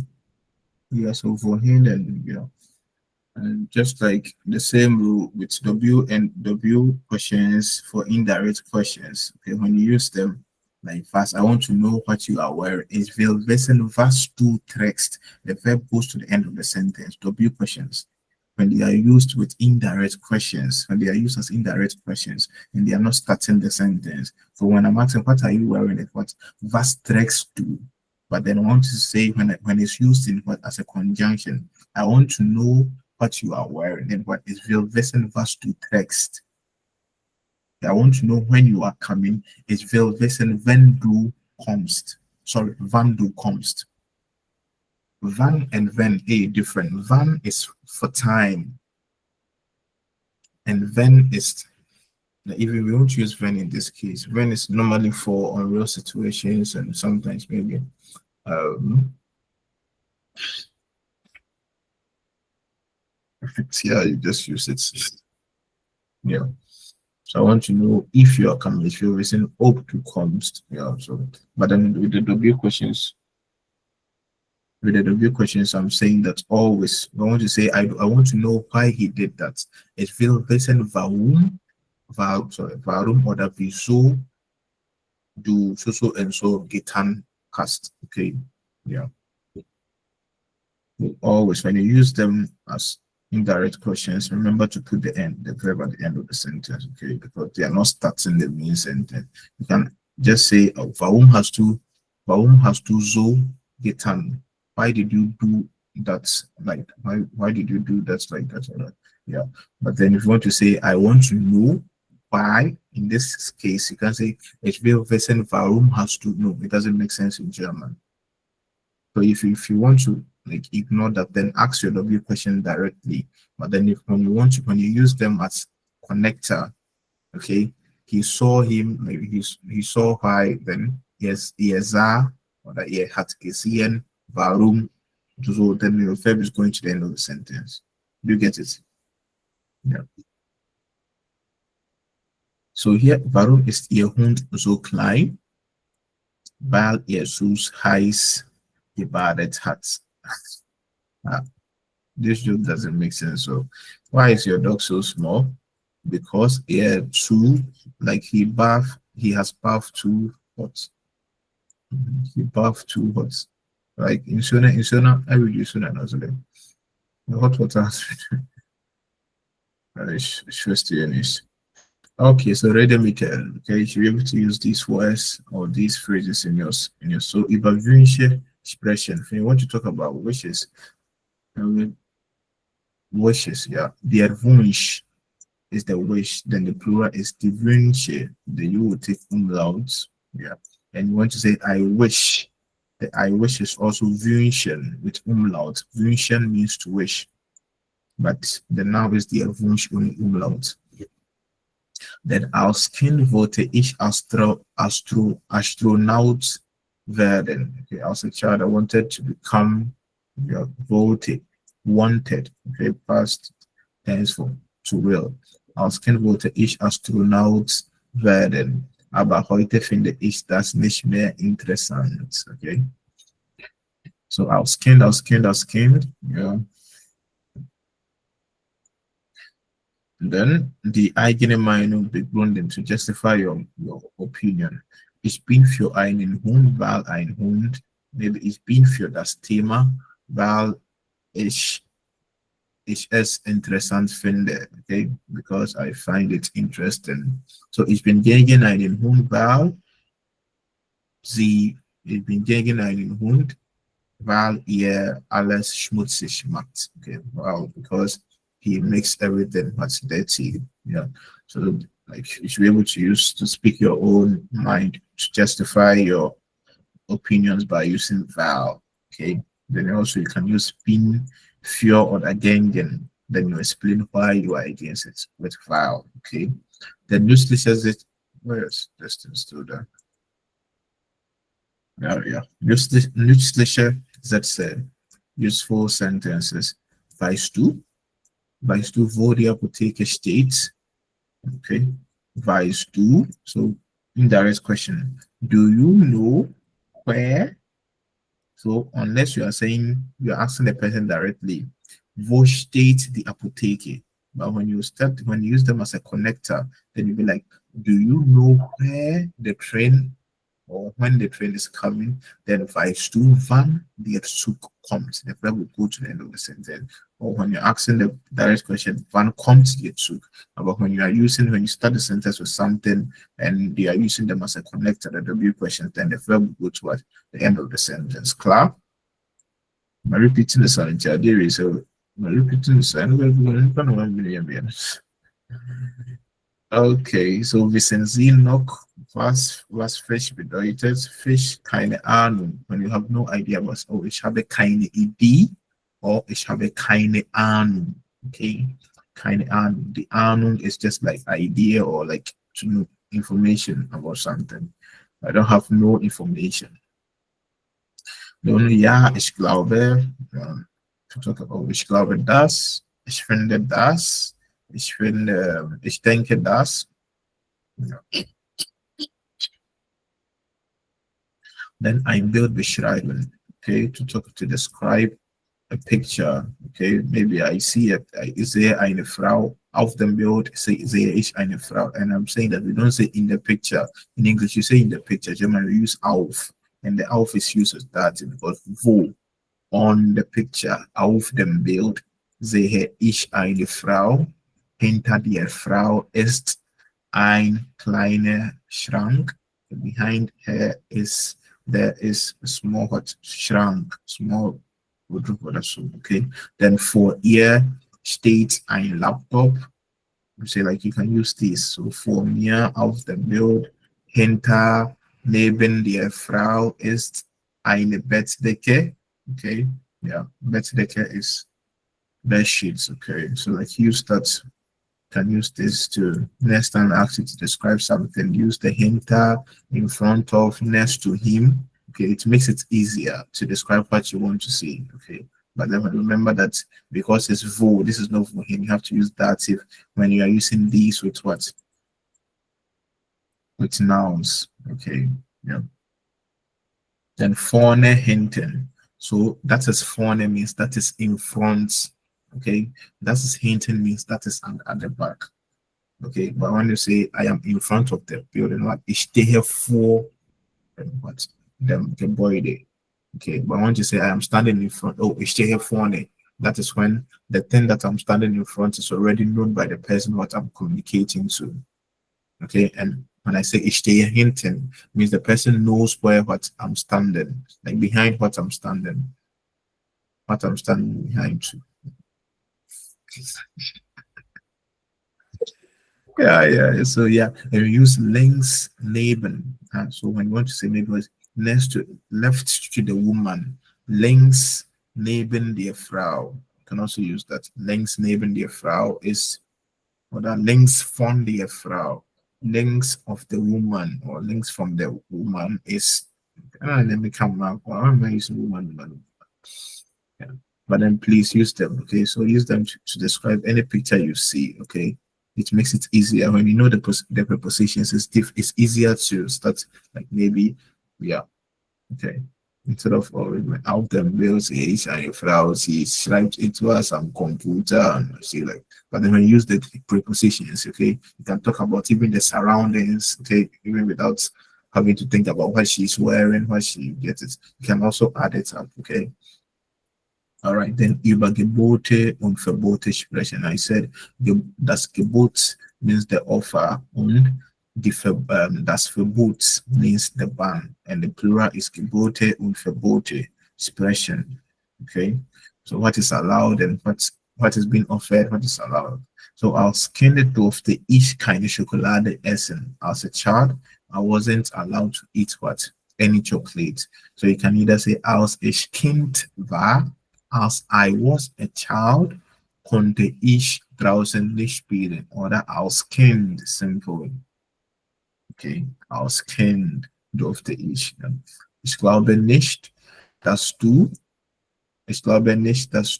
Yeah, so for him and and just like the same rule with W and W questions for indirect questions. Okay, when you use them like fast, I want to know what you are wearing. Is will wissen was du trägst. The verb goes to the end of the sentence. W questions. When they are used with indirect questions, when they are used as indirect questions, and they are not starting the sentence. So when I'm asking, what are you wearing? It what was trägst du? But then I want to say when it's used in what as a conjunction, I want to know what you are wearing and what is will wissen was du trägst. I want to know when you are coming. Is will wissen wenn du kommst. Sorry, wann du kommst. Wann and when different. Wann is for time, and when is even we won't use when in this case. When is normally for unreal situations and sometimes maybe if it's here you just use it. Yeah. So I want to know if you are coming, if you're listening up to comes. Yeah. So but then with the W questions. With the W questions, I'm saying that always. I want to say I want to know why he did that. It will listen warum oder wieso du so and so getan hast. Okay, yeah. Always when you use them as indirect questions, remember to put the verb at the end of the sentence. Okay, because they are not starting the main sentence. You can just say warum hast du so getan. Why did you do that? Like why did you do that like that? Yeah. But then if you want to say I want to know why, in this case you can say ich will wissen warum hast du. No, it doesn't make sense in German. So if you want to like ignore that, then ask your W question directly. But then when you use them as connector, okay, he saw him, maybe he saw why, then yes, er sah oder hat gesehen. Warum, so then your verb is going to the end of the sentence. Do you get it? Yeah. So hier, warum ist Ihr Hund so klein? Weil er so heiß gebadet hat. Ah, this joke doesn't make sense. So, why is your dog so small? Because he has bathed too hot. He bathed too hot. Like in Sona, I will use Sona as well. The hot water has been okay, so read them again. Okay, you should be able to use these words or these phrases in your so evaluation expression. If you want to talk about wishes, wishes, yeah. The Wunsch is the wish, then the plural is the Wünsche. Then you will take umlauts, yeah. And you want to say I wish. The I wish is also Wünschen with umlaut. Wünschen means to wish, but the noun is the Wunsch only umlaut. Then als Kind wollte ich Astronaut werden. Okay, as a child, I wanted to become, yeah, wanted. Okay, past tense for to will. Als Kind wollte ich Astronaut werden. Aber heute finde ich das nicht mehr interessant. Okay. So als Kind, yeah. Then die eigene Meinung begründen to justify your opinion. Ich bin für einen Hund, weil ein Hund. Maybe ich bin für das Thema, weil ich es interessant finde. Okay, because I find it interesting. So ich bin gegen einen Hund, weil ich bin gegen einen Hund, weil ihr alles schmutzig macht. Okay, wow, because he makes everything much dirty. Yeah. So like you should be able to speak your own mind to justify your opinions by using val. Okay. Then also you can use bin, für or against. Then you explain why you are against it with val. Okay. Then says it. Where's distance to that? Yeah. Nützliche Sätze, useful sentences. Weißt du, wo die Apotheke steht? Okay. Weißt du? So, indirect question. Do you know where? So, unless you are asking the person directly, wo steht die Apotheke? But when you use them as a connector, then you'll be like, do you know where the train or when the train is coming? Then weißt du, wann der Zug kommt? The verb will go to the end of the sentence. Or when you're asking the direct question, wann kommt der Zug? But when you start the sentence with something and you are using them as a connector, the W question, then the verb will go to what? The end of the sentence. Clear? I'm repeating the sentence. So I'm repeating the sentence. Okay, so wissen Sie noch, was Fisch bedeutet? Fisch, keine Ahnung. When you have no idea was, oh, ich habe keine Idee, or ich habe keine Ahnung. Okay, keine Ahnung. The Ahnung is just like idea or like to know information about something. I don't have no information. Nun, ja, ich glaube, to talk about, ich glaube das, ich finde das, ich denke das. Ja. Then ein Bild beschreiben, okay, to describe a picture, okay, maybe I see it, ich sehe eine Frau auf dem Bild, sehe ich eine Frau, and I'm saying that we don't say in the picture. In English, you say in the picture, German, we use auf, and the auf is used as that because wo, on the picture, auf dem Bild, sehe ich eine Frau, hinter der Frau ist ein kleiner Schrank, behind her there is a small Schrank, small wardrobe, okay. Then vor ihr steht ein Laptop. You say like you can use this. So vor mir auf dem Bild, hinter, neben der Frau ist eine Bettdecke. Okay, yeah, Bettdecke is bed sheets. Okay, so like can use this to next time ask you to describe something. Use the hinter in front of, next to him. Okay, it makes it easier to describe what you want to see. Okay, but then remember that because it's vo, this is not for him. You have to use dative when you are using these with what? with nouns. Okay, yeah. Then vorne hinten. So that is vorne means that is in front. Okay, that is hinten means that is at the back. Okay, but when you say I am in front of the building, like ich stehe vor what the Gebäude. Okay, but when you say I am standing in front, oh, ich stehe vorne, that is when the thing that I'm standing in front is already known by the person what I'm communicating to. Okay, and when I say ich stehe hinten, means the person knows where what I'm standing, like behind what I'm standing behind. Yeah. So yeah, and we use links neben. So when you want to say maybe it's left to the woman, links neben der Frau. You can also use that. Links neben der Frau is or that links von der Frau. Links of the woman or links from the woman is let me come out. Well, I'm using woman. Yeah. But then please use them. Okay, so use them to describe any picture you see. Okay, it makes it easier when you know the prepositions. It's easier to start like maybe yeah. Okay, instead of auf dem Bild sehe ich eine Frau, sie schreibt etwas am Computer and see like. But then when you use the prepositions, okay, you can talk about even the surroundings. Okay, even without having to think about what she's wearing, what she gets it. You can also add it up. Okay. All right, then über Gebote und Verbote sprechen. I said das Gebot means the offer und das Verbot means the ban, and the plural is Gebote und Verbote sprechen. Okay, so what is allowed and what is being offered, what is allowed. So als Kind durfte ich keine Schokolade essen. As a child, I wasn't allowed to eat what? Any chocolate. So you can either say als ich Kind war, as I was a child, konnte ich draußen nicht spielen. Oder als Kind, simple. Okay, als Kind durfte ich. Ich glaube nicht, dass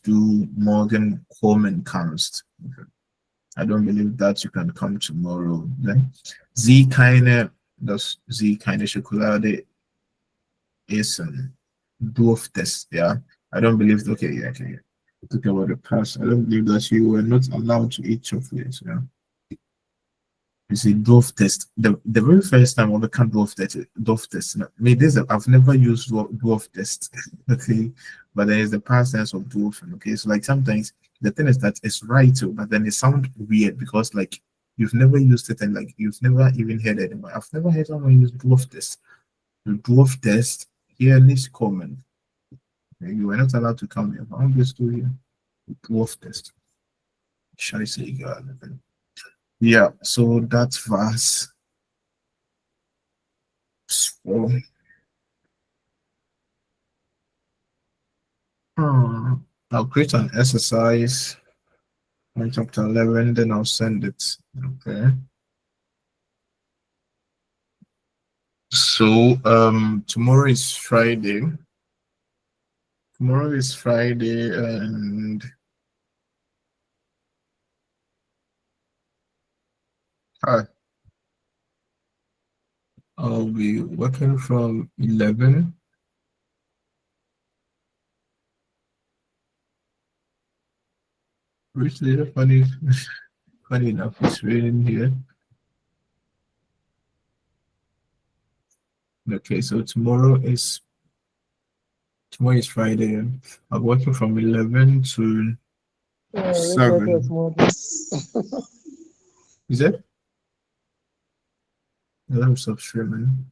du morgen kommen kannst. Okay. I don't believe that you can come tomorrow. Dass sie keine Schokolade essen durftest, yeah. I don't believe. Okay, yeah. Talk about the past. I don't believe that you were not allowed to eat chocolate. Yeah. You see, Dorf test. The very first time I ever can Dorf test. I mean, I've never used Dorf test. Okay, but there is the past tense of Dorf. Okay, so like sometimes the thing is that it's right too, but then it sounds weird because like you've never used it and like you've never even heard it. I've never heard someone use Dorf test. The Dorf test here nicht kommen. You were not allowed to come here. I'm just doing here. Dwarf test. Shall I say God? Yeah, so that was so I'll create an exercise on chapter 11, then I'll send it. Okay. So tomorrow is Friday. Tomorrow is Friday and I'll be working from 11. Which is funny enough, it's raining here. Okay, so tomorrow is Friday. I'm working from 11 to 7. Is it? Let me stop streaming.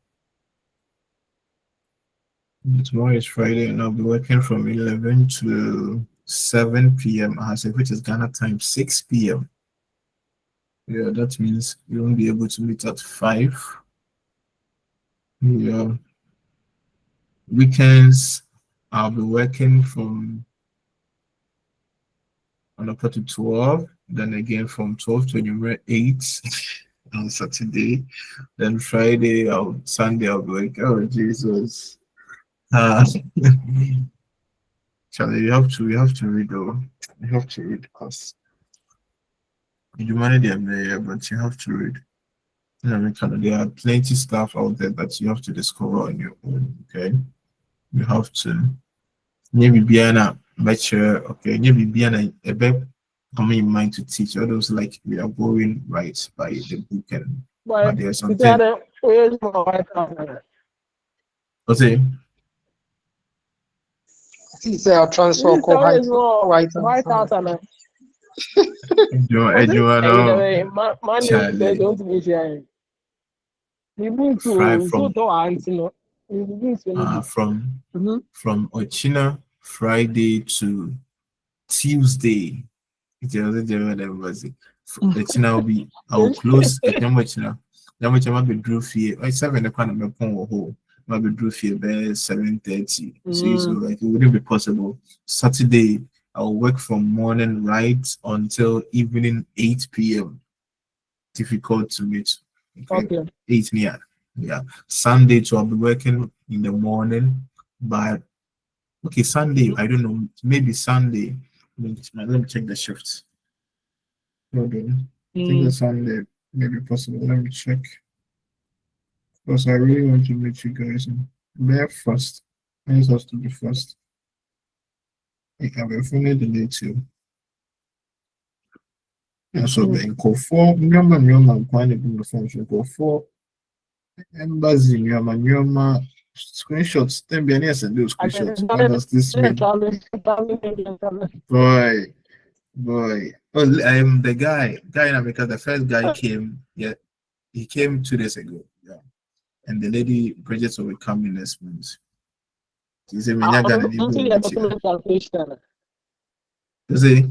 Tomorrow is Friday, and I'll be working from 11 to 7 p.m. which is Ghana time, 6 p.m. Yeah, that means you won't be able to meet at 5. Yeah. Weekends, I'll be working from 1 to 12, then again from 12 to 8 on Saturday, then Sunday I'll be like, oh Jesus. Charlie, you have to read though. You have to read because you manage them there, but you have to read. There are plenty stuff out there that you have to discover on your own. Okay, you have to. Maybe Biana, okay, maybe Biana, a bit coming in mind to teach. All those like we are going right by the book, but there's something. What's it? It's a transfer White House. From Ochina Friday to Tuesday. Ochina will be I'll close at Yamochina. Yamochina be drew fee. I 7 o'clock on the phone. Maybe drew fee by 7:30. So like it wouldn't be possible. Saturday I'll work from morning right until evening 8 p.m. Difficult to meet. Okay. 8 near. Yeah. Sunday, so I'll be working in the morning. But okay, Sunday, I don't know. Maybe Sunday. Let me check the shifts. Hold on. I think the Sunday may be possible. Let me check. Because I really want to meet you guys. Bear first. It has to be first. I can be fully delayed too. And so then go for Nyama, quite a bit of function. Go for Embassy, Nyama, screenshots. Then be any and do screenshots. What does this mean? Boy. Oh, I'm the guy in America. The first guy came. Yeah, he came 2 days ago. Yeah, and the lady Bridget will come in next month. He said, "I'm gonna need to." Does he?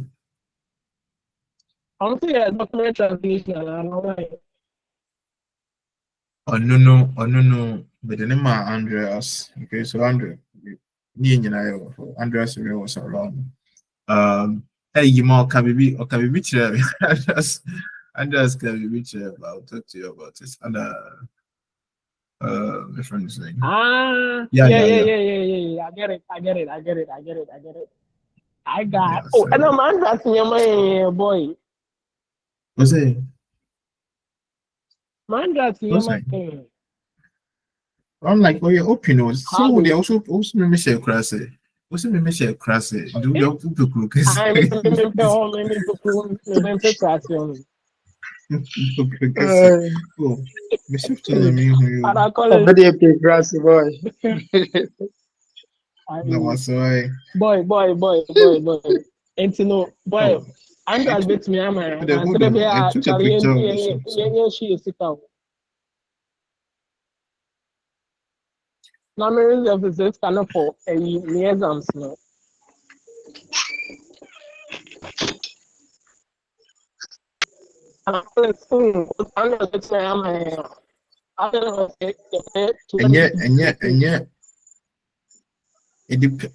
I'm saying a document translation. I don't know why. Oh no. But the name is Andreas. Okay, so Andreas was around. Hey, you more can be Andreas can be I'll talk to you about this. And my friend is saying. Yeah. I get it. I got. Yeah, so, and I'm asking your boy. What's it? Man, that's your man. I'm like, oh, you're open. So they also me share crassy. Also me share crassy. Do your people cook? I'm grassy boy. That was why. Boy. And you know, boy, I'm just with me. I took a picture of the now, many of the kind for a exams. No. And yet, it depends.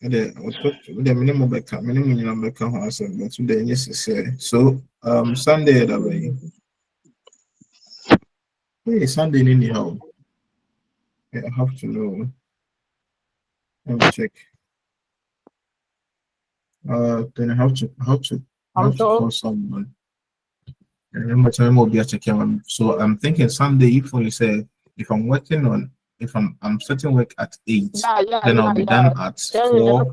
The minimum so Sunday that way. Hey, Sunday anyhow. I have to know. Let me check. Then I have to call someone. So I'm thinking Sunday if I'm working on if I'm starting work at 8, then I'll be done at 4.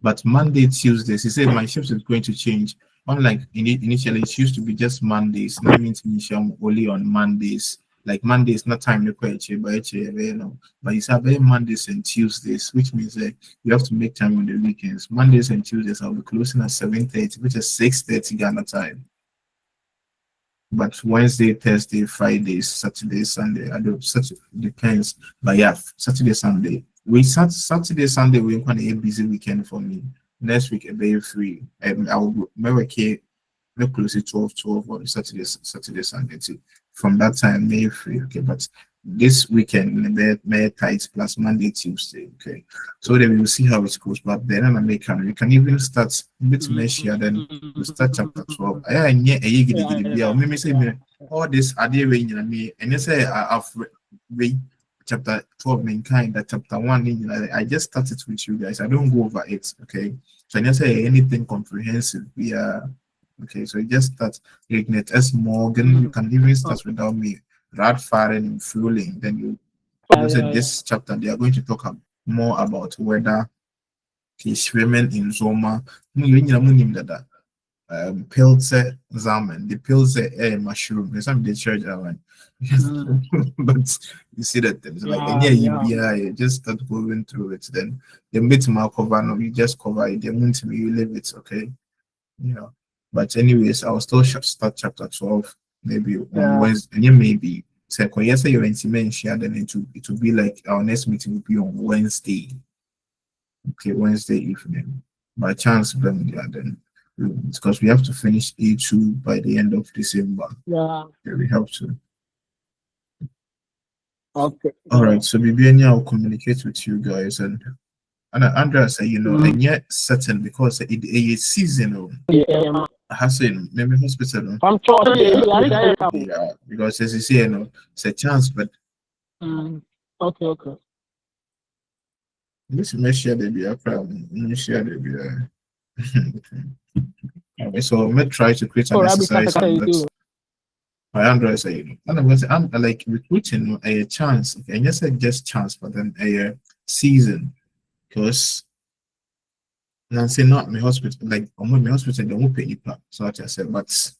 But Monday, Tuesdays, he said my shift is going to change. Unlike initially, it used to be just Mondays. That means initially only on Mondays. Like Mondays, not time to quit, but it's about Mondays and Tuesdays, which means that you have to make time on the weekends. Mondays and Tuesdays, I'll be closing at 7:30, which is 6:30 Ghana time. But Wednesday, Thursday, Friday, Saturday, Sunday, I don't. Depends. But yeah, Saturday, Sunday. Saturday, Sunday, we're going to be a busy weekend for me. Next week, I'll be free. I'll work here. We're close to 12 on Saturday, Sunday too. From that time, May free. Okay, but this weekend, May tight plus Monday, Tuesday. Okay, so then we will see how it goes. But then I'm we can even start a bit next year. Then we start chapter 12. Maybe say all this are they weighing me, and you say I've read chapter 12 mankind that chapter 1. I just started with you guys. I don't go over it. Okay, So I just say anything comprehensive. Yeah. Okay, so you just start Ignet S. Morgan. You can even start without me. Rad firing and fueling. Then you this chapter they are going to talk more about weather, swimming in Zoma. Pilze Zaman, the Pilze mushroom. There's some the church one. But you see that things like you just start going through it. Then the bit mark cover, no, you just cover it. The won't you leave it, okay? Yeah. But anyways, I'll still start chapter 12 maybe on Wednesday. And maybe second yesterday you're in share, then it will be like our next meeting will be on Wednesday. Okay, Wednesday evening. By chance, then because we have to finish A2 by the end of December. Yeah. We have to. Okay. All right. So maybe I'll communicate with you guys and Andrea say, and yet certain because it is seasonal. Yeah. Hassan, maybe hospital. I'm sure. Yeah, because as you say, it's a chance, but okay. This may share the beer problem. Share the beer. So I'm gonna try to create an exercise. My Android say, I'm like recruiting a chance. Okay, and just just chance, but then a season, because Nancy not my hospital. Like I'm my hospital, they won't pay you. So I said, but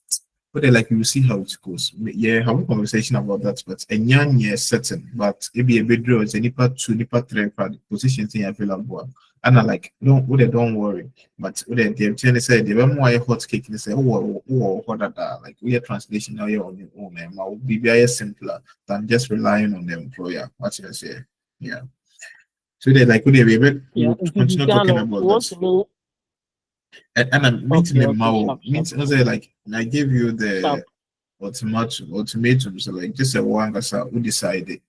like you will see how it goes. Yeah, have a conversation about that. But a young year certain, but it be a bit draw. It's a nipa 2, nipa 3 positions in available. And I like don't worry. But they say they were more hot cake. They say what that like we are translation now you're on your own. And will be very simpler than just relying on the employer. What you say? Yeah. So they like would they be able to continue talking about that. And I'm meeting them now. Means like I gave you the ultimatum. So like just a one who decided,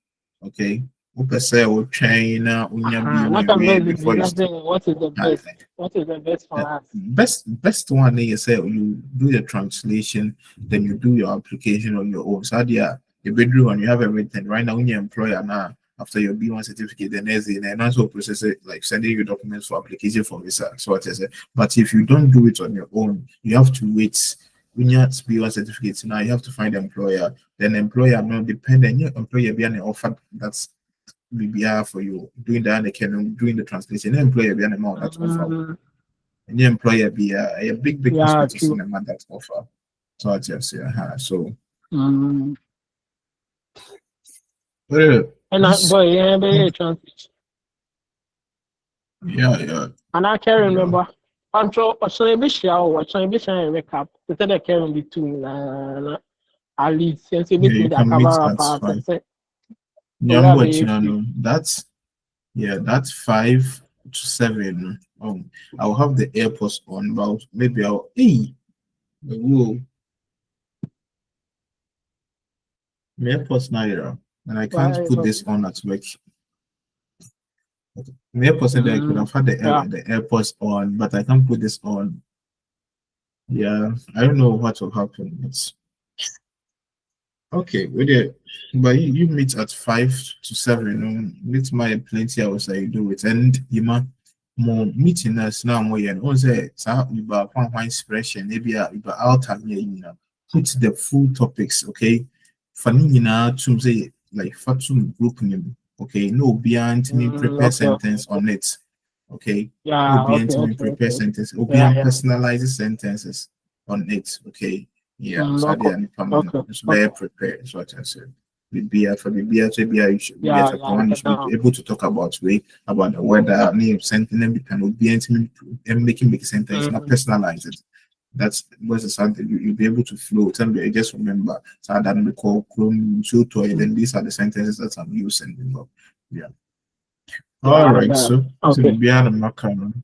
okay. Who say or train before you what is the best? What is the best for us? Best one you say you do the translation, then you do your application on your own. So yeah, the bedroom and you have everything. Right now when your employer now after your B1 certificate, then there's the also process it like sending you documents for application for visa. So what I say. But if you don't do it on your own, you have to wait. When you have B1 certificate, now you have to find an employer. Then employer not dependent. Your employer be an offer that's BBR for you doing that and doing the translation. The employer be an amount that's offer. And your employer be a big hospital in amount that's offer. So I just say, so. And translation. Yeah. And I can remember. I'm sure a bit recap. The third I can be two. I lead since a bit that cover up. Yeah, but that's 5 to 7. I'll have the AirPods on, but maybe I'll the AirPods now, and I can't put this on at work. The AirPods I could have had the AirPods on, but I can't put this on. Yeah, I don't know what will happen. It's okay, but you meet at 5 to 7. Meet my plenty hours I do it, and you might more meeting us now more and also about one expression maybe about alter put the full topics, okay? Funny to say like fatum group name, okay? No beyond prepare sentence on it, okay? No beyond prepare sentence, or beyond personalized sentences on it, okay? Yeah, so it's very prepared. So what I said. The beer for the beer to beer, you should be able to talk about the weather, name, sentence, and be and make sentence, not personalize it. That's was something you'll be able to flow. Tell me, just remember. So that we call chrome two toy. Then these are the sentences that I'm using. Yeah. All right. So the beer and macaron.